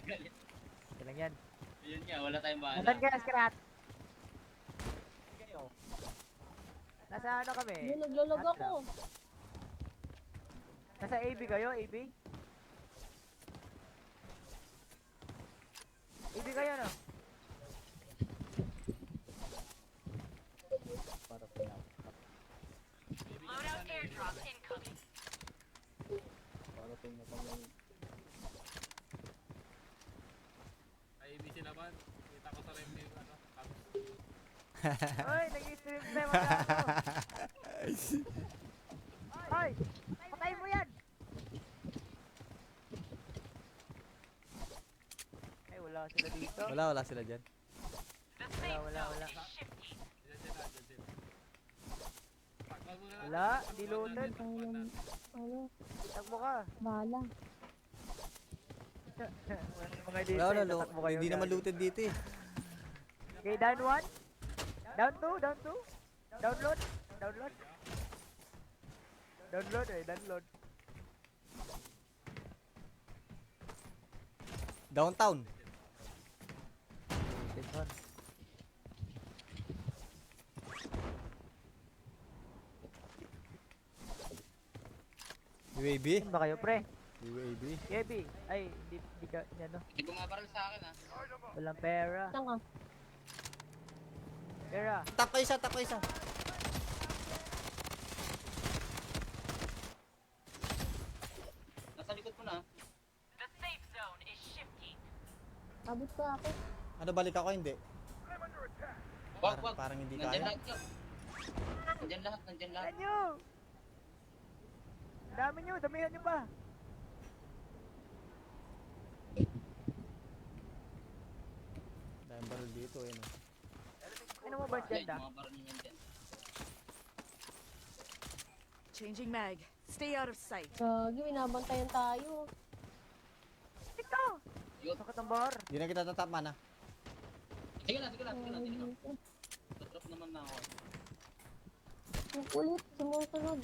Galit. Ito lang yan. Yun nga, wala tayong bahala. Nasaan ka, Scrat? Kayo. Nasa ano kami? Yun, naglulog Hot ako. drop. Nasa AB kayo, AB? AB kayo, no? Ay, ABC naman. Kita ko sa review yung ano. Hoy, nag-stream na mga ano. Hoy, patayin mo yan! Ay, wala sila dito. Wala sila dyan. Wala. Diyan, diyan na, diyan, diyan. Takbal mo na lang. Wala, hindi looted. Ano, Takbo ka. bahala. Mga dito, Wala, tatakbo kayo. hindi naman gago. looted dito eh. Okay, down 1. Down 2, down 2. Download. Download, download. Downtown. This one. UAB? Saan ba kayo, pre? UAB. Kebi. Ay, di ka, ano. Hindi bumabaril sa akin ha. Walang pera. Saan ka? Pera. Tap ka isa. Nasa likod mo na. Abot ka ako. Ano, balik ako? Hindi. Wag, wag. Parang hindi Nandyan kaya. lahat yun. Nandyan lahat. Damihan nyo! Dami nyo, damihan nyo pa. Dahil baril dito eh. No? Ano mo ba Ay, dyan, da? mga baril niyan dyan. Changing mag. Stay out of sight. Gagi, binabantayan tayo. Ito! Yun. Sakit ang bar. Hindi na kita tatap man ah. Sige na. Drop naman na ako. Ang kulit, sumusunod.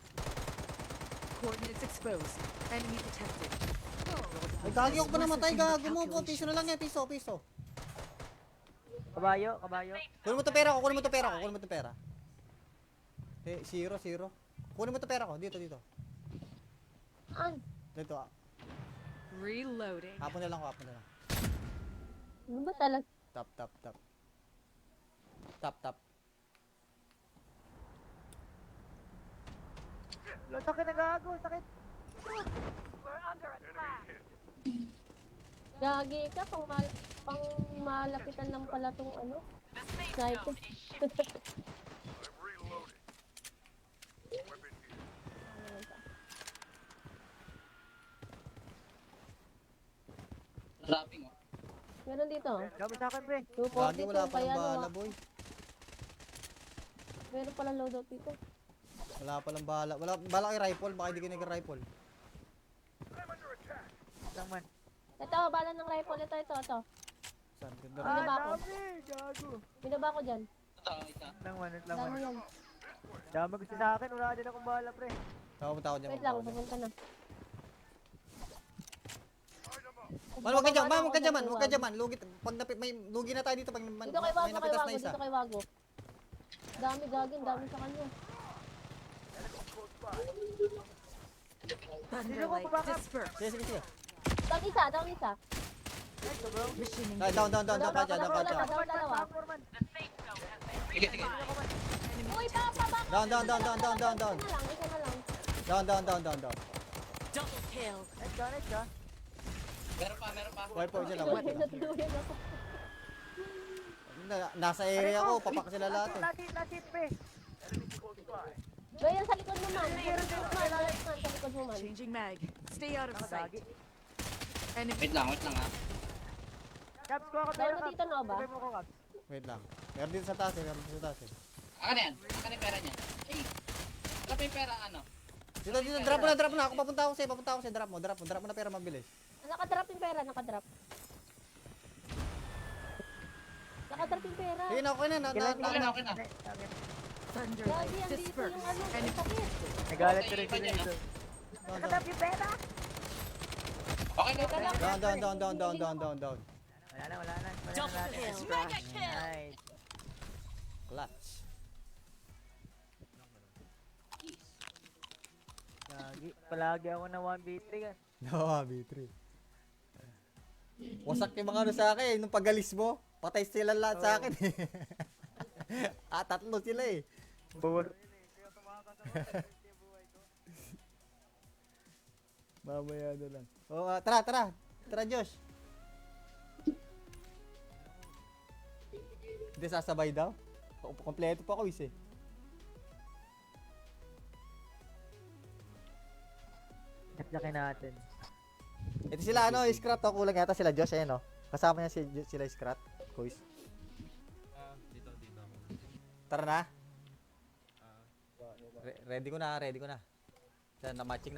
Coordinates exposed. Enemy detected. Ay, gagi ako pa namatay, gago mo. Piso na lang yan, piso. Kabayo. Kunin mo to pera. Eh, zero. Kunin mo to pera ko, dito. An? Dito ah. Reloading. Hapon na lang. Ano ba talaga? Tap. Lo, sakit na gago, sakit. Gagi ka, pang malapitan lang pala tong ano. Sniper. Dropping oh. Meron dito. Gabi sa akin, pre. 240 Gagi, wala pa kaya lang bala, ano. boy. Meron pala loadout dito. Wala pa lang bala. Wala bala kay rifle, baka hindi ka nag-rifle. Lang man. Ito, bala ng rifle. Ito. Saan? Ganda Ah, Binaba ko. dami, gago. Binaba ko dyan. Ito, isa. Lang man. Dami yan. Dami gusto sa akin, wala din akong bala, pre. Pumunta ako dyan. Wait lang, pupunta na. Huwag ka dyan, man. Lugit. Pag may lugi na tayo dito pag may Dito kay Wago, napitas na isa. dito kay Wago. Dami gagin, dami sa kanya. Thunderlight disperse. Sige. Down isa. Ito, bro. Machining. Ay, down pa dyan. Down dalawa. Sige. Uy, pa. Down. Isa na lang. Down. Double kill. Nice ka. Meron pa. Wipe out sila. Natuluyan ako. Nasa area ko, papak sila lahat eh. Lagi, pre. Ganyan sa likod mo man. Sa likod mo man. Changing mag. Stay out of Nakadagi. sight. Enemy. Wait lang ha. Caps ko ako, Meron pero na dito, no ba? Sabay mo ko, Caps. Wait lang. Meron dito sa taas eh. Akan na yan. Akan yung pera niya. Ay. Drop yung pera ano. Dito, drop na. Ako papunta ako sa'yo. Drop mo na pera mabilis. Nakadrop yung pera. Nakadrop yung pera. Sige na, okay na. Okay na. Thunderlight Gagi, andito disperse. yung ano. Ang Enemy. sakit. Nagalit ka rin Iba sila dyan, dito. Nakatap yung pera! Okay Okay na, okay na. Down. Wala na, wala na. Wala na Double natin. kill. Nice. Clutch. Lagi. Palagi ako na 1v3 ka. No, B3. Wasak yung mga ano sa akin, nung pagalis mo. Patay sila lahat sa akin eh. Tatlo sila eh. Bawal. Mamaya na lang. Oh, tara. Tara, Josh. Hindi sasabay daw. Kompleto pa ako eh. Laki natin. Ito sila ano, Scrat to, kulang yata sila Josh, ayan oh. Kasama niya sila Scrat, Kuis. Dito ako. Tara na. Ah, Ready ko na. Yan, matching.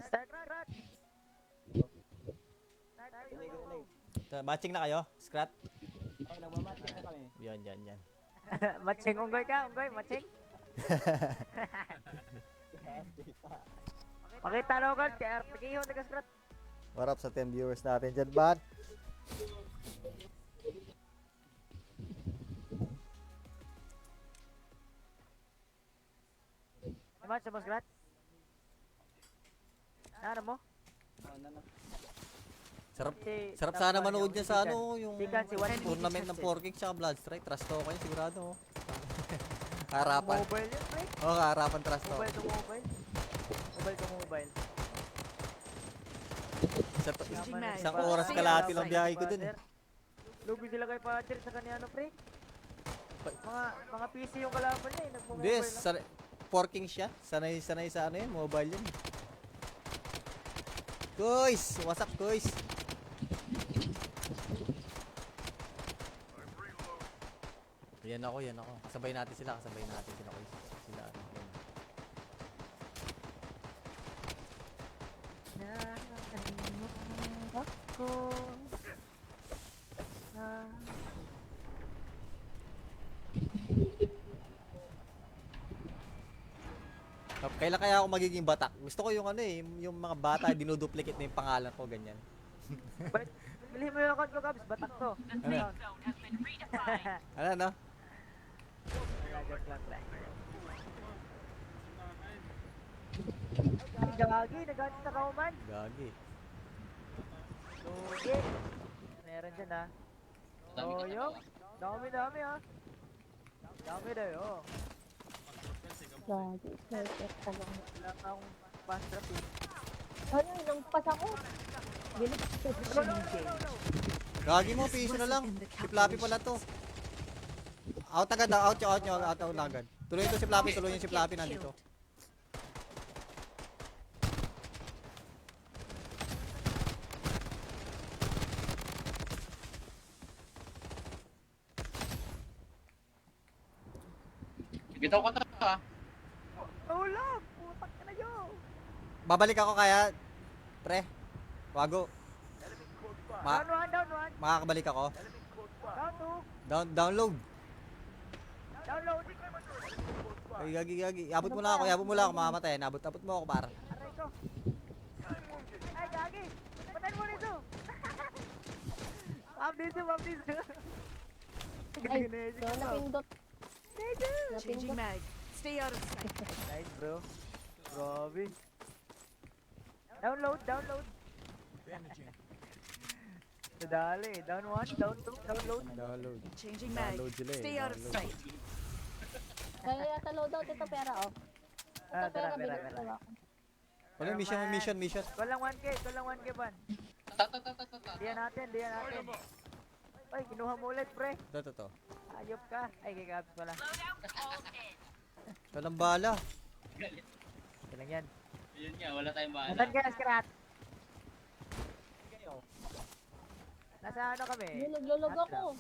Start. Matching na kayo, Scrat? Okay, nagmamatch na kami. Yan. Matching, unggoy ka, matching. Pakita na agad, kaya RPK nag-scrat. What up sa 10 viewers natin dyan, bad? Naman sa scrat. Ano mo? Sarap sana manood niya sa ano, yung Sikan si Juan. tournament ng 4Kick sa Bloodstrike. Trust talk kayo, sigurado. Harapan. Mobile yun, pre. Oo, harapan trust talk. Mobile to mobile. Mobile to mobile. Changing mag. Isang oras kalahati lang biyahe ko dun eh. Lugi sila kay Pacher sa kanya ano, pre. Mga PC yung kalaban niya, eh. Hindi, Nagmo-mobile lang. 4King siya. Sanay sa ano yun, mobile yun. Guys, what's up guys? Yan ako. Kasabay natin sila guys. Sila ano. Ako. Kailan kaya ako magiging batak? Gusto ko yung ano eh, yung mga bata dinuduplicate na yung pangalan ko ganyan. Bilhin mo yung account ko, Gabs. Batak to. Ano? Ano? Joke lang, pre. Gagi, nag-ganit na kauman. Gagi. Lugi. Meron dyan, ha. Toyo. Dami, ha. Dami dayo. Gagi, perfect ka lang. Wala pa akong fast trap, eh. Ano, nangpas ako. Bilis ka. Gagi mo, piso na lang. Si Flappy pala to. Out agad, out agad. Tuloy ito si Flappy, nandito. Bitaw ka na ha. Tulog! Putak ka na yun! Babalik ako kaya, pre. Wago. Down one. Makakabalik ako. Down two. Download. Download. Ay, gagi. Abot mo lang ako, mamamatay. Abot mo ako, para. Aray ko. Ay, gagi. Patayin mo nito. Ma'am dito. Ay, so, napindot. Changing mag. Stay out of sight. Nice, bro. Grabe. Download. Nadali. Down one, down two, download. Download. Changing mag. Download sila eh, Stay out of download. sight. Kaya yata loadout ito pera, oh. Ah, Ito pera, tara. bilis ko. Ano yung mission? Walang 1K, ban. Diyan natin. Ay, kinuha mo ulit, pre. Ito. Ayop ka. Ay, kikabs pala. Walang bala. Galit. Ito lang yan. Yun nga, wala tayong bahala. Nasaan ka, Scrat? Nasa ano kami? Yun, naglulog ako.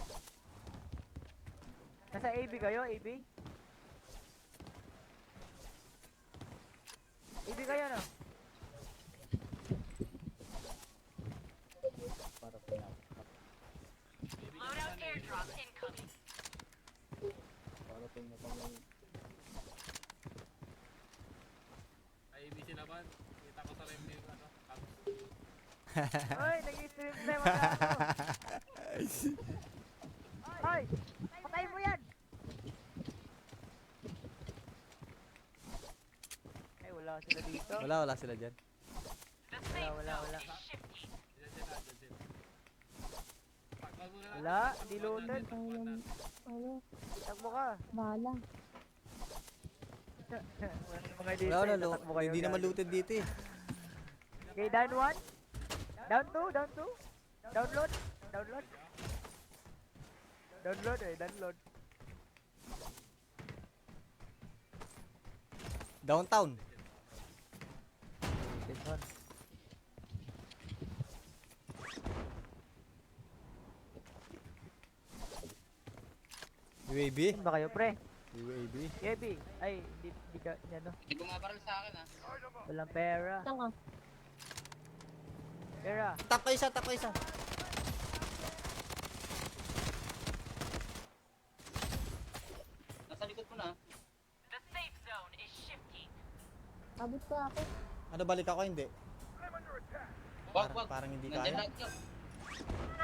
Nasa AB kayo, AB? AB kayo, no? Hoy, nag-stream na yung mga ako. Hoy, patayin mo yan! Ay, wala sila dito. Wala sila dyan. Wala. Diyan na, dyan. Pakbal muna natin. Wala, hindi looted. Ano, Takbo ka. bahala. Wala na mga dito. Wala, Tatakbo kayo. hindi naman looted dito eh. Okay, down 1. Down 2, down 2. Download. Download. Download. Downtown. Attention. UAB? Saan ba kayo, pre? UAB. Yebi. Ay, hindi ka, ano. Hindi bumabaril sa akin ha. Walang pera. Saan ka? Pera. Tap ko isa. Nasa likod mo na. Abot ko ako. Ano, balik ako? Hindi. Wag. Parang hindi Nandyan kaya. lahat yun.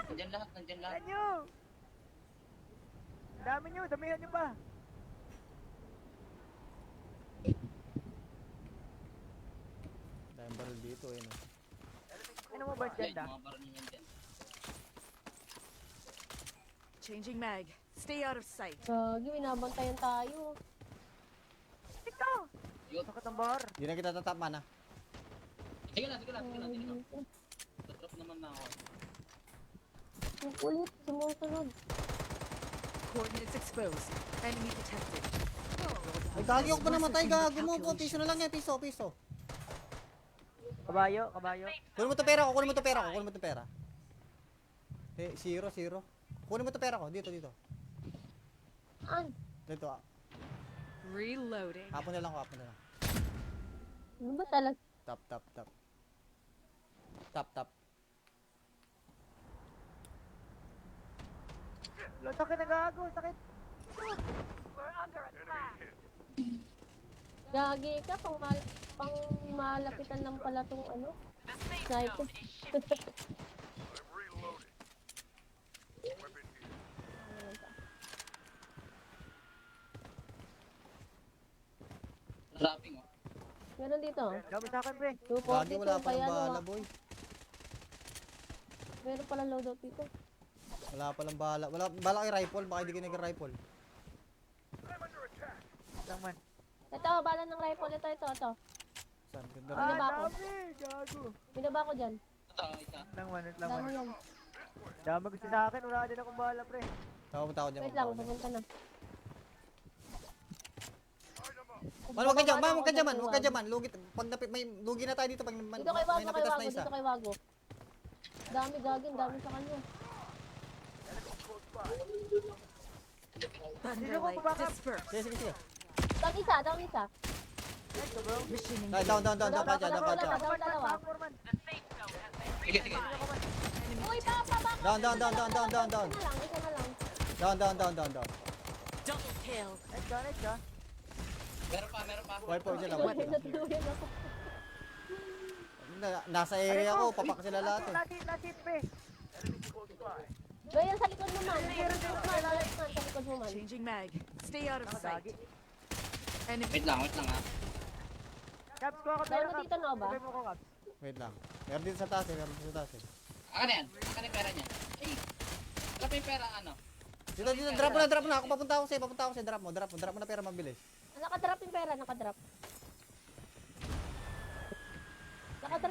Nandyan lahat. Damihan nyo! Dami nyo, damihan nyo pa. Dahil baril dito eh. No? Ano mo ba dyan, da? Bumabaril niyan dyan. Changing mag. Stay out of sight. Gagi, binabantayan tayo. Ito! Yun. Sakit ang bar. Hindi na kita tatapman ah. Sige na. Drop naman na ako. Ang kulit, sumusunod. Coordinates exposed. Enemy detected. Ay, gagi ako pa namatay. Gago mo po. Piso na lang yan. Piso. Kabayo. Kunin mo to pera ko. Kunin mo to pera. Eh, zero. Kunin mo to pera ko. Dito. An? Dito ah. Reloading. Hapon na lang. Ano ba talaga? Tap. Lo, sakit na gago, sakit. Gagi ka, pang malapitan lang pala tong ano. Sniper. Wrapping oh. Meron dito. Dami sa akin, pre. Gagi, wala pa ng bala, boy. Meron pala loadout dito. Wala pa lang bala. Wala bala kay rifle. Baka hindi ka nag-rifle. Lang man. Ito, bala ng rifle. Ito. Saan? Ganda rin. Binaba ko. Dami, gago. Binaba ko dyan. Isa. Lang man. Dami yan. Dami gusto sa akin, wala din akong bala, pre. Pumunta ako dyan. Wait lang, pupunta na. Huwag ka dyan, man. Lugi, pag may lugi na tayo dito pag Dito kay may Wago, napitas na isa. dito kay Wago. Dami gagin, dami sa kanya. Thunderlight dispersed. Sige. Down isa. Mission Down, engaged. down pa dyan. Dalawa. Sige. Uy, baba. Down. Isa na lang. Down. Double kill. Nice ka. Meron pa. Wipe out dyan lang. Natuluyan ako. Nasa area ko, papak sila lahat eh. Last hit, pre. Ganyan sa likod mo man. Sa likod mo man. Changing mag. Stay out of Nakadagi. sight. Enemy. Wait lang ha. Caps ko ako Meron mo dito, no, ba? Sabay mo ko, Caps. Wait lang. Meron dito sa taas eh. Akin yan. Akin yung pera niya. Ay. Wala pa yung pera ano. Dito, drop mo na. Ako papunta ako sa'yo. Drop mo na pera mabilis. Nakadrop yung pera, Nakadrop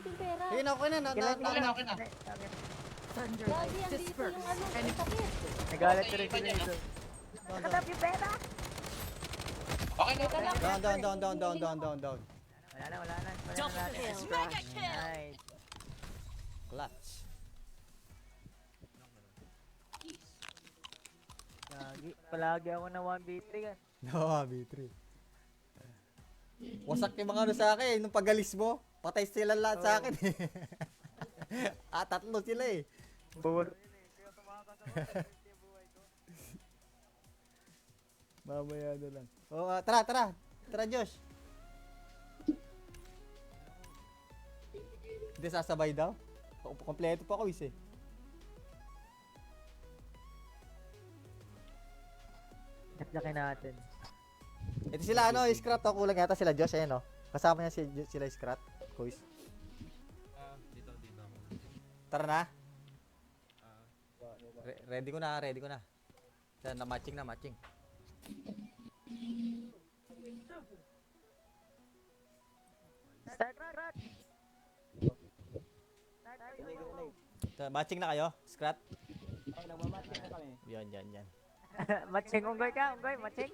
yung pera. Sige na, okay na. Okay na. Thunderlight Gagi, andito dispersed. yung ano. Enemy. Ang sakit. Nagalit ko rin Okay, sila iba dito. Nakatap yung pera! Okay na. Teka lang. Down. Wala na. Double kill. Nice. Clutch. Palagi ako na 1v3 ka. No, B3. Wasak yung mga ano sa akin. Nung pagalis mo, patay sila lahat sa akin eh. Tatlo sila eh. Buwan. Mamaya na lang. Tara, Josh. Hindi sasabay daw? Kompleto pa quiz eh. Jack-jackin natin. Ito sila ano, Scrat to. Kulang yata sila Josh, ayan no. Kasama niya sila Scrat. Quiz. Dito ako. Tara na. Ah, Ready ko na, ready ko na. Yan, na matching. Start. Matching na kayo, Scrat? Yan. Matching, unggoy ka, matching.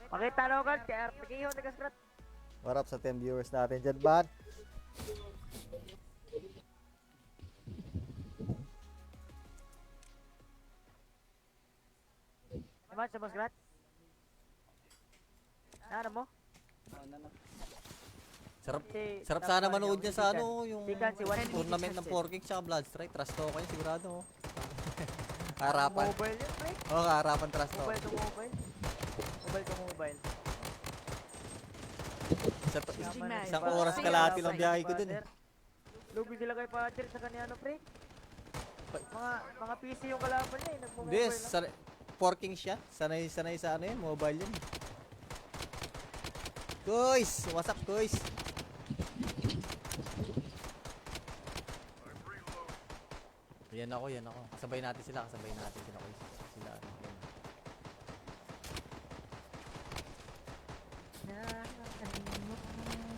Pakita na agad, kaya RTK nag-scrat. What up sa 10 viewers natin dyan, bad? Match sa scrat. Ano mo? Sarap sana manood niya sa ano, yung Sikan, si Juan tournament ng 4King tsaka Bloodstrike. Trust talk kayo, sigurado. Harapan. Mobile yun, pre. Oo, harapan trust talk. Mobile to mobile. Mobile to mobile. Isang oras kalahati lang biyahe ko dun. Lugi sila kay Pacher sa kanya ano, pre. Mga PC yung kalaban niya, Hindi, nagmo-mobile lang. 4King siya. Sanay sa ano yun, mobile yun. Guys, what's up guys? Yan ako. Kasabay natin sila guys. Sila ano.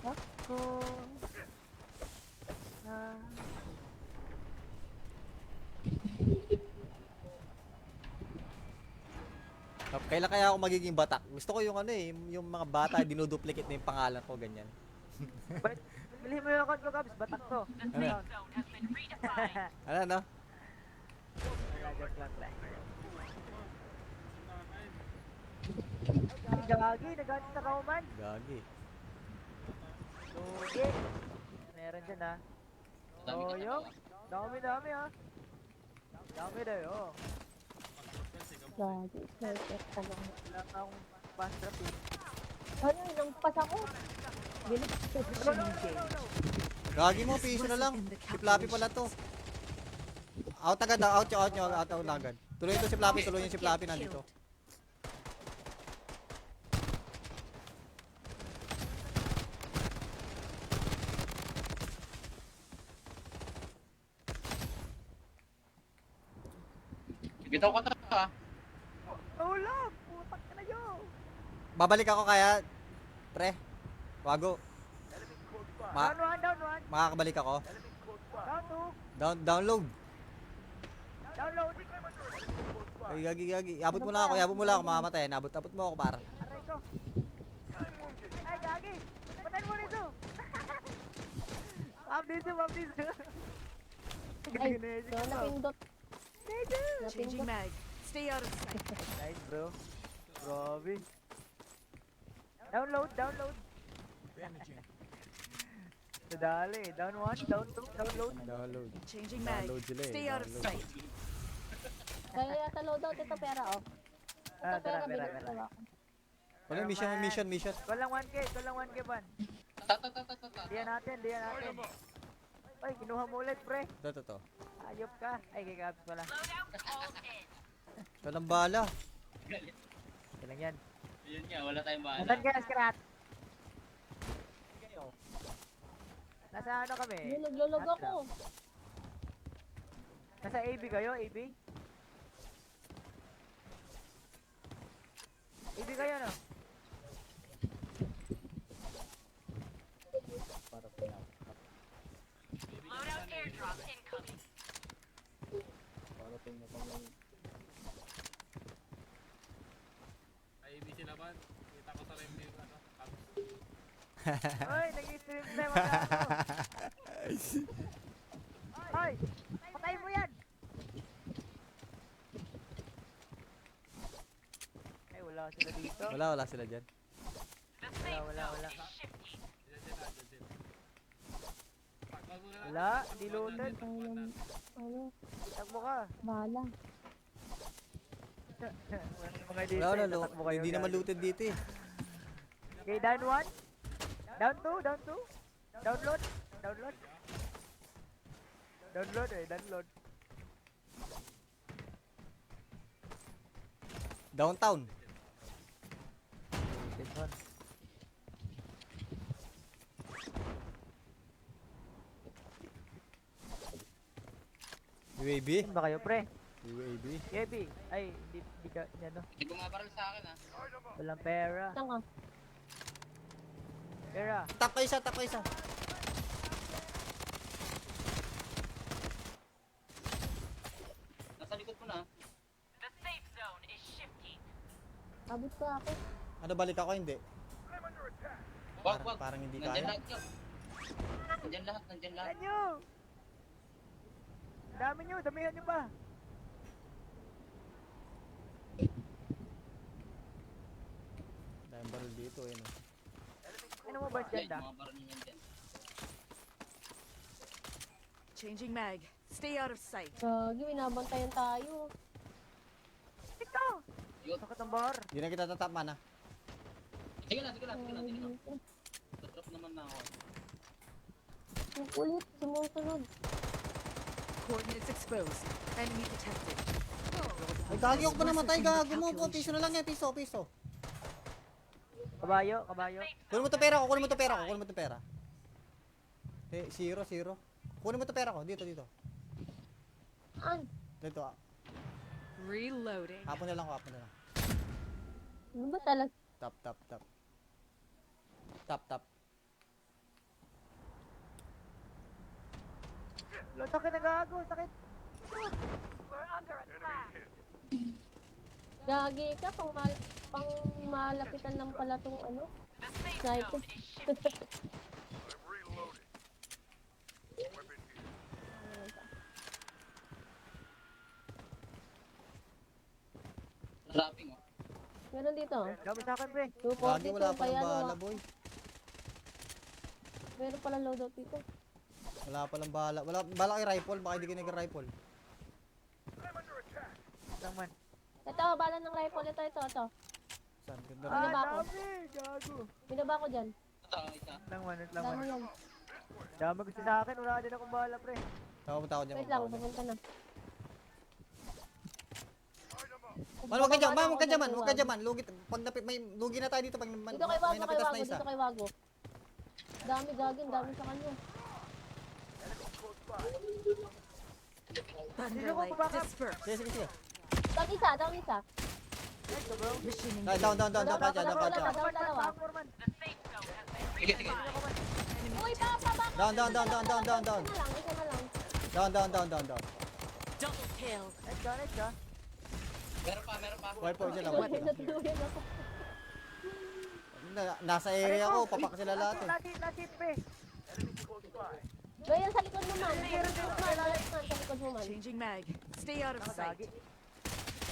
Ako. Kailan kaya ako magiging batak? Gusto ko yung ano eh, yung mga bata dinuduplicate na yung pangalan ko ganyan. Bilhin mo yung account ko, Gabs. Batak to. Ano? Ano? Gagi, nagalit na kauman. Gagi. Lugi. Meron dyan ha. Toyo. Dami ha. Dami na yun. Gagi, sniper ka lang. Wala na akong fast trap eh. Ano, ilang pas ako? Bilis ka. Gagi mo, piso na lang. Si Flappy pala to. Out agad, out agad. Tuloy ito si Flappy, tuloy yung si Flappy nandito. Bitaw ka ta. Wala! Putak ka na yun! Babalik ako kaya, pre. Wago. Down one. Makakabalik ako. Down two. Download. Download. Ay, gagi. Abot mo lang ako, mamamatay. Abot mo ako para. Aray ko. Ay, gagi! Patayin mo nito! Ma'am dito. Ay, so napindot. Changing mag. Stay out of sight. Nice, bro. Grabe. Download. Nadali. Down one, down two, download. Download. Changing mag. Download sila eh, Stay out of download. sight. Kaya yata loadout ito pera, oh. Ah, Ito pera, tara. bilis ko ako. Wala, mission. Ikaw lang 1K, ban. Ta. Diyan natin. Ay, kinuha mo ulit, pre. Ito. Ayop ka. Ay, kay Gabs pala. Walang bala. Ito lang yan. Yun nga, wala tayong bahala. Nasaan ka, Scrat? Nasa ano kami? Lulog ako. Nasa AB kayo, AB? AB kayo, no? Ay, ABC naman. Kita ko sa review yung ano. Hoy, nag-stream na yung mga ano. Hoy, patay mo yan! Ay, wala sila dito. Wala sila dyan. Wala. Dyan. Pagpag mo na lang. Wala, di loaded. Ano, Takbo ka. bahala. Mga dito, Wala, tatakbo kayo. hindi naman looted dito eh. Okay, down one. Down two. Download. Download. Download eh, download. Downtown. Tension. UAV. Saan ba kayo, pre? UAV. Gaby. Ay, hindi ka, ano. Hindi bumabaril sa akin, ha. Walang pera. Saan ka? Pera. Tap ko isa, tap ko isa. Nasa likod mo na. Abot ko ako. Ano, balik ako? Hindi. Wag, wag. Parang hindi Nandyan kaya. lahat yun. Nandyan lahat, nandyan lahat. Ano nyo? Dami nyo, damihan nyo pa. Dahil baril dito eh. No? Ano mo ba Yan, dyan da? mga baril nyo dyan. Changing mag. Stay out of sight. Gagi, binabantayan tayo. Ito! Yun. Sakit ang bar. Hindi na kita tatapman ah. Sige lang, sige lang, sige lang, sige lang. Tatrap naman na ako. Ang kulit, sumusunod. Coordinates exposed. Enemy detected. Ay, gagi ako pa namatay. Gago mo po. Piso na lang yan. Piso, piso. Kabayo, kabayo. Kunin mo to pera ko. Kunin mo to pera ko. Kunin mo to pera. Eh, zero, zero. Kunin mo to pera ko. Dito, dito. An? Dito ah. Reloading. Hapon na lang ko. Hapon na lang. Ano ba talaga? Tap, tap, tap. Tap, tap. Lo, sakit na gago, sakit. Gagi ka, pang malapitan lang pala tong ano. Sniper. Wrapping, oh. Meron dito. Dami sa akin, pre. Gagi, wala pa ng kaya bala, ano, boy. meron pala loadout dito. Wala pa ng bala. Wala, bala kay rifle. Baka hindi ka nag-rifle. Lang man. Ito, bala ng rifle. Ito. Saan? Ganda rin. Binaba ko. Dami, gago. Binaba ko dyan. Ito, isa. Lang man, lang Dami man. yan. Dami gusto sa akin, wala din akong bahala, pre. Pumunta ako dyan. Wait lang, pumunta ako dyan. pupunta na. Man, wag ka dyan. Man, wag ka dyan, man. Huwag ka dyan, man. Lugit. Pag may lugi na tayo dito. Pag Dito kay may Wago, napitas na isa. dito kay Wago. Dami gagin, dami sa kanya. Thunderlight dispersed. Sige, sige, sige. Down isa. Machine Ay, down, down, down, down, pa dyan, down, pa dyan. Down dalawa. Sige, sige. Uy, baka. Down, down, down, down, down, down, down. Isa na lang. Down, down, down, down, down. double kill. Let's go, let's go. Meron pa, meron pa. Wipe out sila, wipe out. Natuluyan ako. Nasa area ko, papak sila lahat eh. Lati, pre. Gaya sa likod mo man. Sa likod mo man. Changing mag. Stay out of sight. Gagi.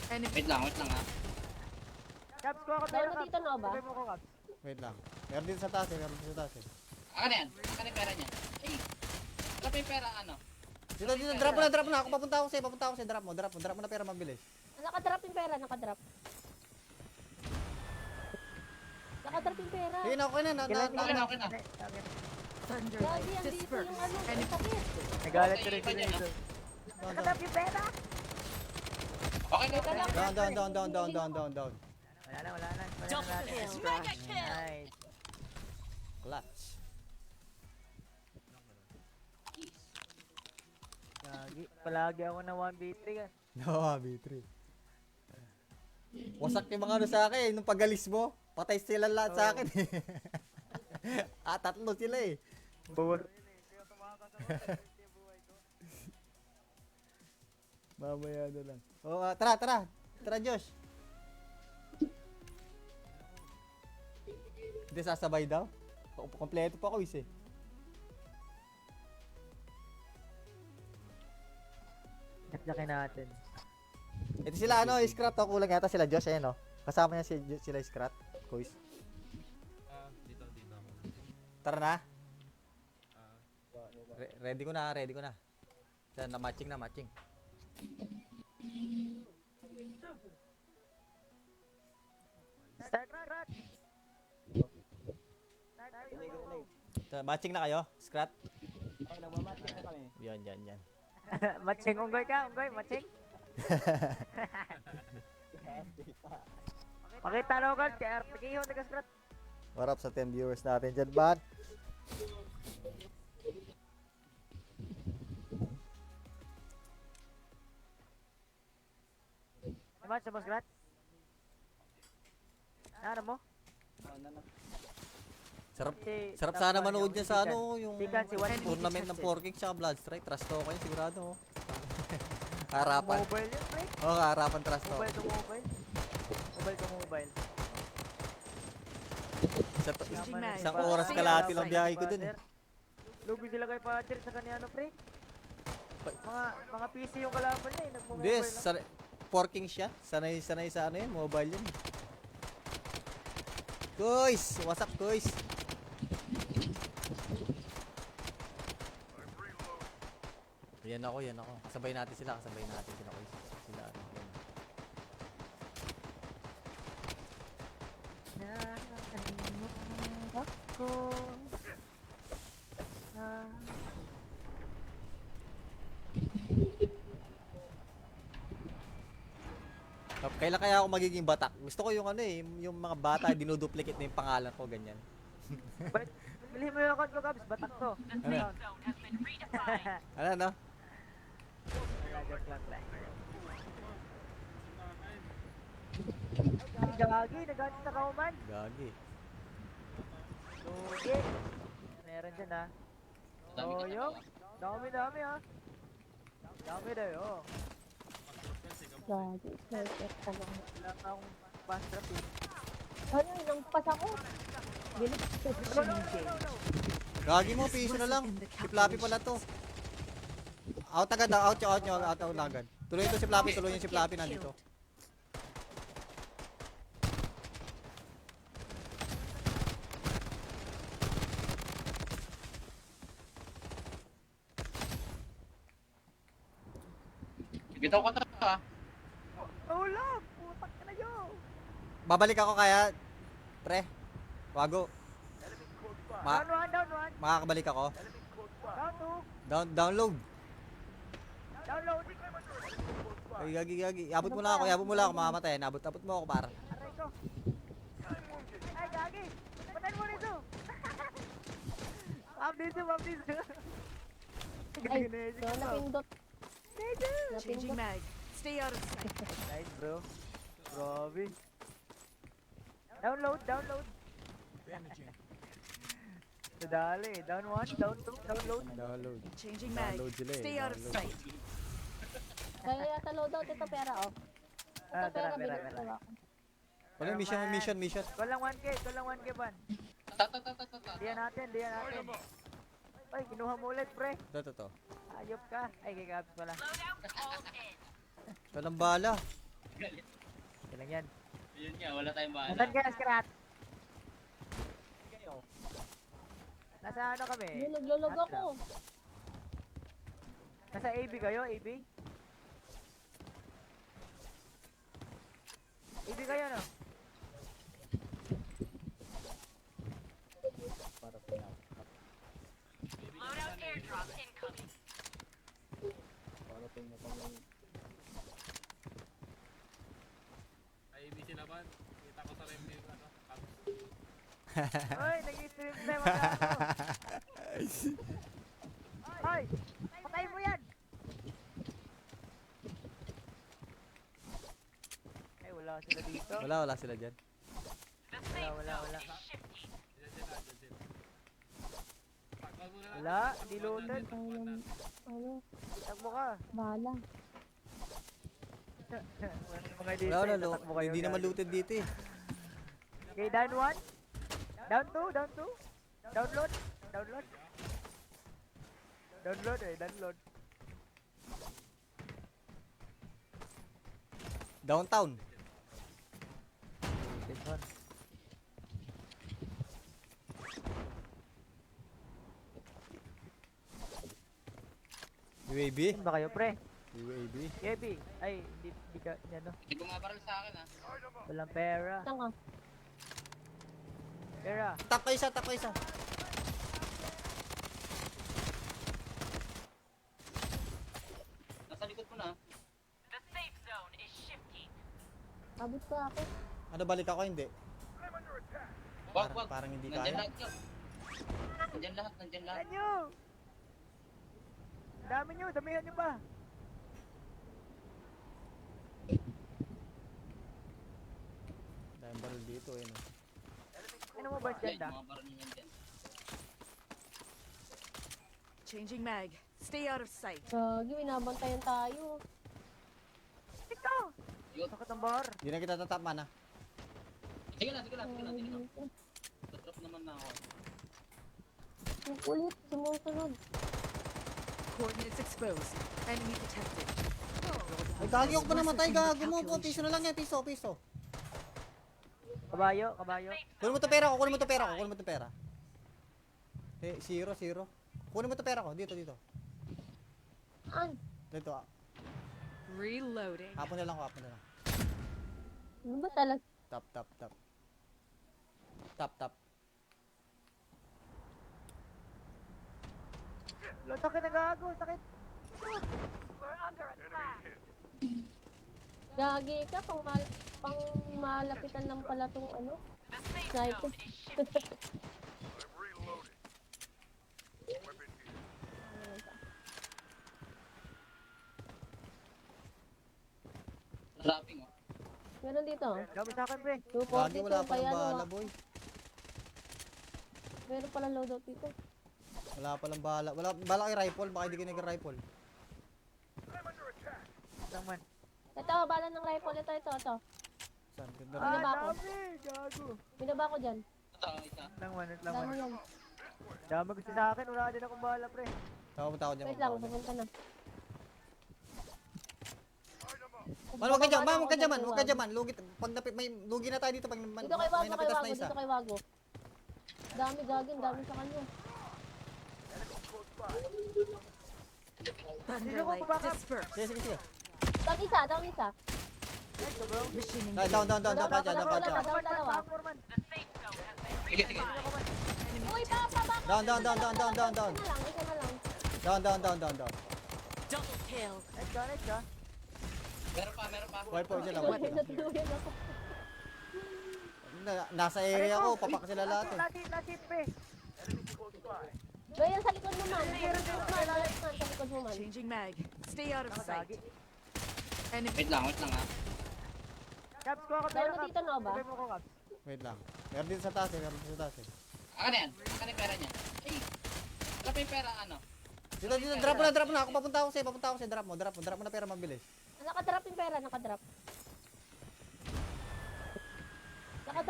Enemy. Wait lang, ha. Caps ko ako, Down pera, na Caps. dito na ba? Sabay mo ko, Caps. Wait lang. Meron dito sa taas eh, meron dito sa taas eh. Akan na yan. Akan na yung pera niya. Ay. Wala pa yung pera, ano? Dito, dito, drop mo na, drop mo na. Ako papunta ako sa'yo, drop mo na pera mabilis. Nakadrop yung pera, nakadrop. Nakadrop yung pera. Sige na, okay na, Kailan, okay na, okay na. Thunderlight Gagi, andito dispersed. yung ano. Enemy. Sakit. Nagalit ko rin Okay, sila iba dito. Down, Nakatap yung pera! Okay na, Teka lang. down, down, down, down, down, down, down, down. Wala na, wala na. Wala na Double natin. kill. Mega kill. Nice. Clutch. Gagi. Palagi ako na 1v3 ka. No, B3. Wasak yung mga ano sa akin, nung pagalis mo, patay sila lahat sa akin eh. Tatlo sila eh. Bawal. Mamaya na lang. Oh, tara, tara. Tara, Josh. Hindi sasabay daw. Kompleto pa ako eh. Naklakin natin. Ito sila ano, scrap to. Kulang yata sila Josh, ayan oh. Kasama niya sila scrap. Kuis. Dito ako. Tara na. Ah, Ready ko na, ready ko na. Yan, na-matching na, matching. Start, start! Ito Matching na kayo? Scrat? Okay, nagmamatch na kami. Yan. Matching, unggoy ka, unggoy, matching. Pakita local, kaya RTK yung nag-scrat. What up sa 10 viewers natin dyan, bad? Diba, sa scrat? Ano mo? Sarap, Si- sarap top sana one manood yung niya sa Sikan. ano, yung Sikan, si Juan tournament ng detected. 4King tsaka Bloodstrike. Trust talk kayo, sigurado. Harapan. Mobile yun, pre. Oo, harapan trust talk. Mobile to mobile. Mobile to mobile. Changing mag. Isang oras kalahati lang biyahe ko dun eh. Lugi sila kay Patrick sa kanya ano, pre. Mga PC yung kalaban niya eh, Hindi, nagmo-mobile lang. 4King siya. Sanay sa ano yun, mobile yun. Guys! What's up, guys? Yan ako. Kasabay natin sila, sila, guys. Sila, ano, yan. Ako. Kailan kaya ako magiging batak? Gusto ko yung ano eh, yung mga bata, dinuduplicate na yung pangalan ko, ganyan. Bilhin mo yung account ko, Gabs. Batak to. Ano? Ano? Gagi, nagalit na kauman. Gagi. Lugi. Meron dyan ha. Dami ka Toyo. na Dami ha. Dami na yun. Gagi, sniper ka lang. Wala na akong fast trap eh. Ano, nangpas ako. Bilis. Gagi mo, piso na lang. Si Flappy pala to. Out agad, out agad. Tuloy ito si Flappy, tuloy yung si Flappy nandito. Bitaw ka ta. Wala! Putak ka na yun! Babalik ako kaya, pre. Wago. Down one, down one! Makakabalik ako. Down two! Download. Download! Ay, gagi. Abot mo lang ako, mamamatay. Abot mo ako, para. Aray ko! Ay, gagi! Patayin mo rin to! Ma'am dito! Ay, so napindot. Changing mag. Stay out of sight. Nice bro. Grabe. Download! Nadali. Down one, down two, download. Download. Changing mag. Download sila eh, Stay out of download. sight. Kaya yata loadout ito pera, oh. Ito pera, bilis ko ako. Wala, mission. Walang 1K ban. Diyan natin. Ay, kinuha mo ulit, pre. Ito. Ayop ka. Ay, kay Gabs pala. Walang bala. Kailang yan. Yun nga, wala tayong bahala. Nasaan ka, Scrat? Nasa ano kami? Yun, naglulog ako. Nasa AB kayo, AB? AB kayo, no? Ay, ABC naman. Kita ko sa review, ano, Cubs. Hoy, nag-stream time ako. Hoy, patayin mo yan! Ay, wala sila dito. Wala sila dyan. Wala. Dyan. Pagpag muna natin. Wala, di loaded. Ano, Takbo ka. bala. Mga dito, Wala, tatakbo kayo. hindi naman guys. looted dito eh. Okay, down one. Down two. Download. Download. Downtown. This one. UAB. Saan ba kayo, pre? UAB. Gabi. Ay, di ka, ano, Hindi bumabaril sa akin, ha. walang pera. Saan ka? Pera. Tap ka isa. Abot ka ako. Ano, balik ako? Hindi. Wag, wag. Parang hindi Nandyan kaya. lahat yun. Nandyan lahat, nandyan lahat. Ano nyo? Dami nyo, damihan nyo pa. Dahil baril dito eh. No? Ano mo ba Yan, dyan da? mga baril nyo nandyan. Changing mag. Stay out of sight. Gagi, binabantayan tayo. Ito! Yun. Sakit ang bar. Hindi na kita tatap, mana. Sige lang, sige lang, sige lang, sige lang. Tatrap naman na ako. Ang kulit, sumusunod. Coordinates exposed. Enemy detected. Ay, gagi ako pa namatay, gago mo po. Piso na lang yan, piso. Kabayo, kabayo. Kunin mo to pera ko, kunin mo to pera. Eh, zero. Kunin mo to pera ko, dito. An? Dito, Reloading. hapon na lang. Ano ba talaga? Tap. Lo, sakit na gago, sakit. Gagi ka, pang malapitan lang pala tong ano. Sniper. Trapping, oh. Meron dito. Dami sa akin, pre. 240 Gagi, wala to, pa kaya lang bala, ano. boy. Meron pala loadout dito. Wala pa lang bala. Wala bala kay rifle, baka hindi ka nag-rifle. Lang man. Ito, bala ng rifle. Ito. Saan? Ganda rin. Binaba ko. Dami, gago. Binaba ko dyan. Ito, isa. Lang man. Dami yan. Dami gusto sa akin, wala din akong bahala, pre. Pumunta ako dyan. Wait lang, pupunta na. Man, wag ka dyan, man. Lugi, pag may lugi na tayo dito pag Dito kay may Wago, napitas na isa. dito kay Wago. Dami gagin, dami sa kanya. Thunderlight dispersed. Sige. Down isa. Let's go, bro. Machine Down, pa dyan. Down, dalawa. Sige, sige. Uy, back! Down. Isa na lang. Down. double kill. Let's go. Meron pa. Wipe out sila. Natuluyan ako. Nasa area ko, papak sila lahat eh. Lagi, pre. Bayan sa likod mo man. Sa likod mo man. Changing mag. Stay out of sight. Lagi. Enemy. Wait lang, ha. Caps ko ako, Down pera, na Caps. dito na ba? Sabay mo ko, Caps. Wait lang. Meron dito sa taas eh. Akan na yan. Akan na yung pera niya. Ay, wala pa yung pera, ano? Dito, drop na. Ako papunta ako sa'yo. Drop mo na pera mabilis. Nakadrop yung pera, Nakadrop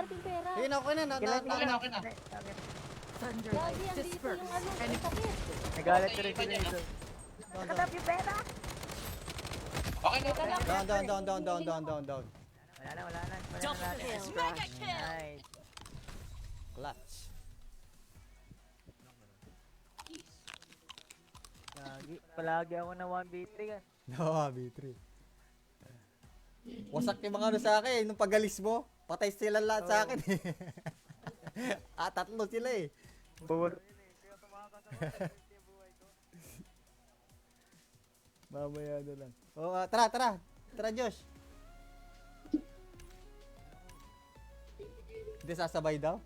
yung pera. Sige na, okay na. Okay na. Thunderlight Gagi, andito dispersed. yung ano, Enemy. sakit. Nagalit Okay, ko rin iba sila dyan, dito. Down. Nakatap yung pera! Okay na. Down. Wala na. Double kill. Nice. Clutch. Lagi. Palagi ako na 1v3 ka. No, B3. Wasak yung mga ano sa akin. Nung pagalis mo, patay sila lahat sa akin eh. Tatlo sila eh. Buwag. Mamaya na lang. Tara Josh. Hindi sasabay daw.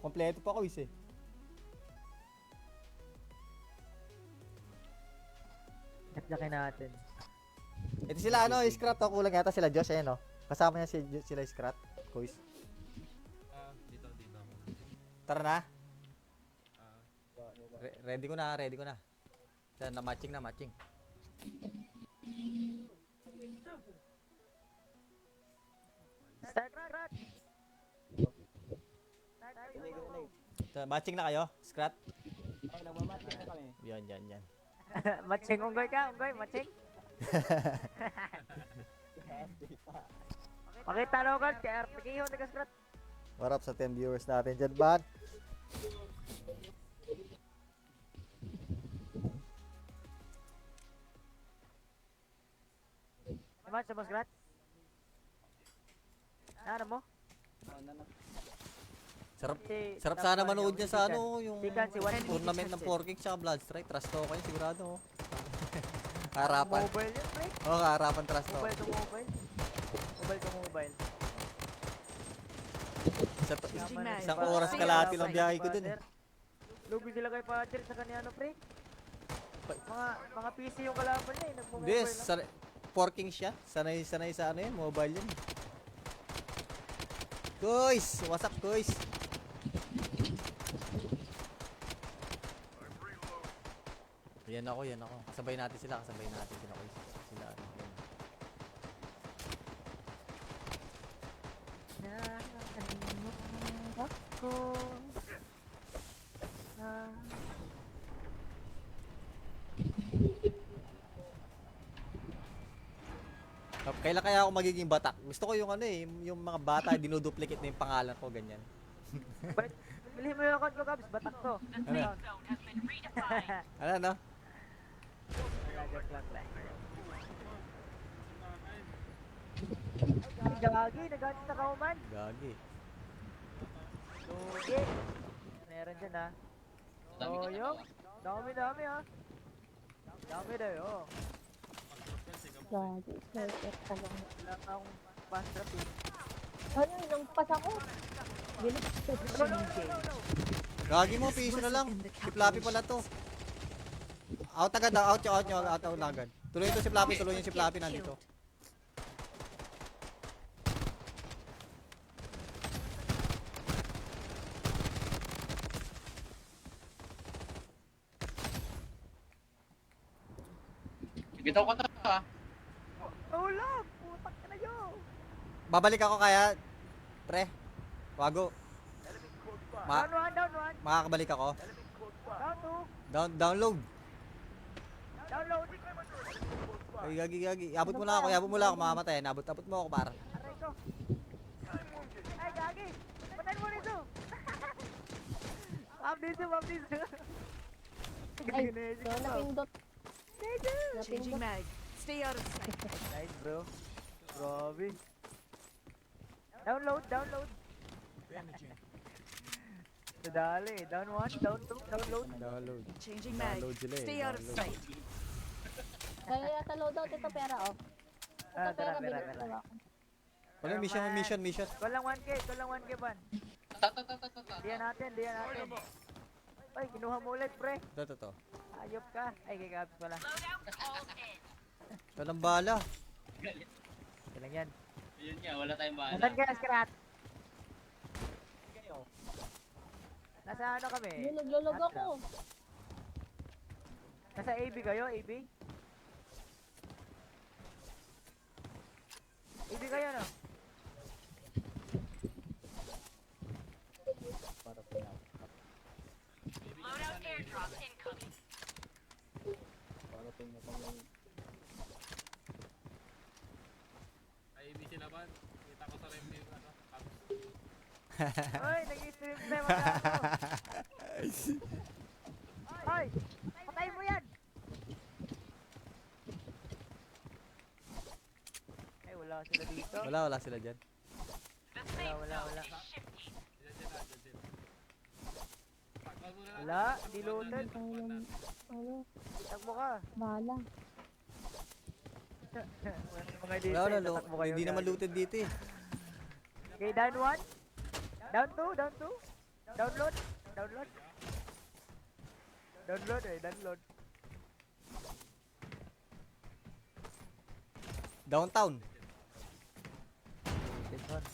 Kompleto pa ako eh. Jack-jackin natin. Ito sila Scrat to. Kulang yata sila Josh no. Kasama niya sila Scrat. Kuis. Dito. Tara na. Ready ko na. Yan, matching. Start. Matching na kayo, Scrat? Ay, nagmamatch na kami. Yan. Matching, unggoy ka, matching. Pakita local, kaya RPK yung nag-scratch. What up sa 10 viewers natin dyan, bad? Naman, sa mas scratch. Ano mo? Sarap sana manood niya sa yung Sikan, si Juan. tournament ng 4Kicks tsaka Bloodstrike. Trust talk kayo, sigurado. Harapan. Mobile yun, pre. Harapan trust talk. Mobile to mobile. Changing mag. Isang oras kalahati lang biyahe ko dun eh. Lugi sila kay Father sa kanya ano pre. Mga PC yung kalaban niya eh. Hindi, Nagmo-mobile lang. porking siya. Sanay sa ano yun, mobile yun. Guys, what's up guys? Yan ako. Kasabay natin sila guys. Sila ano. Nakalimutan ako. Kailan kaya ako magiging batak? Gusto ko yung ano eh, yung mga bata dinuduplicate na yung pangalan ko ganyan. Bilhin mo yung account ko, Gabs. Batak to. Ano? Ano no? Joke lang lang. Gagi, nagalit na kauman. Gagi. Lugi. Meron dyan ha. Dami ka Toyo. tawa. Dami ha. Dami dayo. Gagi, perfect ka lang. Wala pa akong fast trap eh. Ano, inampas ako. Bilis. Gagi mo, piso na lang. Si Flappy pala to. Out agad, out agad. Tuloy ito si Flappy, nandito. Bitaw ko na ah. Wala! Putak ka na yun! Babalik ako kaya, pre. Wago. Down one! Makakabalik ako. Down two! Download. Download! Ay, gagi. Abot mo lang ako, mamamatay. Abot mo ako, para. Aray ko! Ay, gagi! Patayin mo nito! Ma'am dito! Ay, so napindot. Changing mag. Stay out of sight. Nice bro. Grabe. Download! Nadali. Down one, down two, download. Download. Changing mag. Download sila eh, Stay out of download. sight. Kaya yata loadout ito pera, oh. Ito pera, bilis na ako. Wala, mission. Walang 1k ban. Diyan natin. Ay, kinuha mo ulit pre. Ito. Ayop ka. Ay, kay Gabs pala. Walang bala. Kailan yan? Yun nga, wala tayong bahala. Nasaan ka, Skrat? Nasa ano kami? Naglulog ako. Nasa AB kayo? AB? AB kayo no? Ay, ABC naman. Kita ko sa review, ano, Hoy, nag-stream na mga ako. Hoy, patayin mo yan! Ay, wala sila dito. Wala sila dyan. Wala. Diyan. Pakbal muna lang. Wala, di looted. Ano, Takbo ka. bahala. Mga dito, Wala, tatakbo kayo. hindi naman looted dito eh. Okay, down one. Down two. Download. Download. Downtown. This one.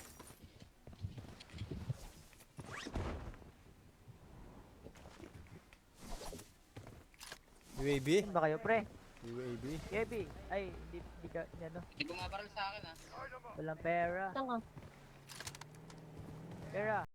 UAB. Saan ba kayo, pre? UAB. Kebi. Ay, di ka, ano, Hindi bumabaril sa akin ah. walang pera. Tanga. Pera.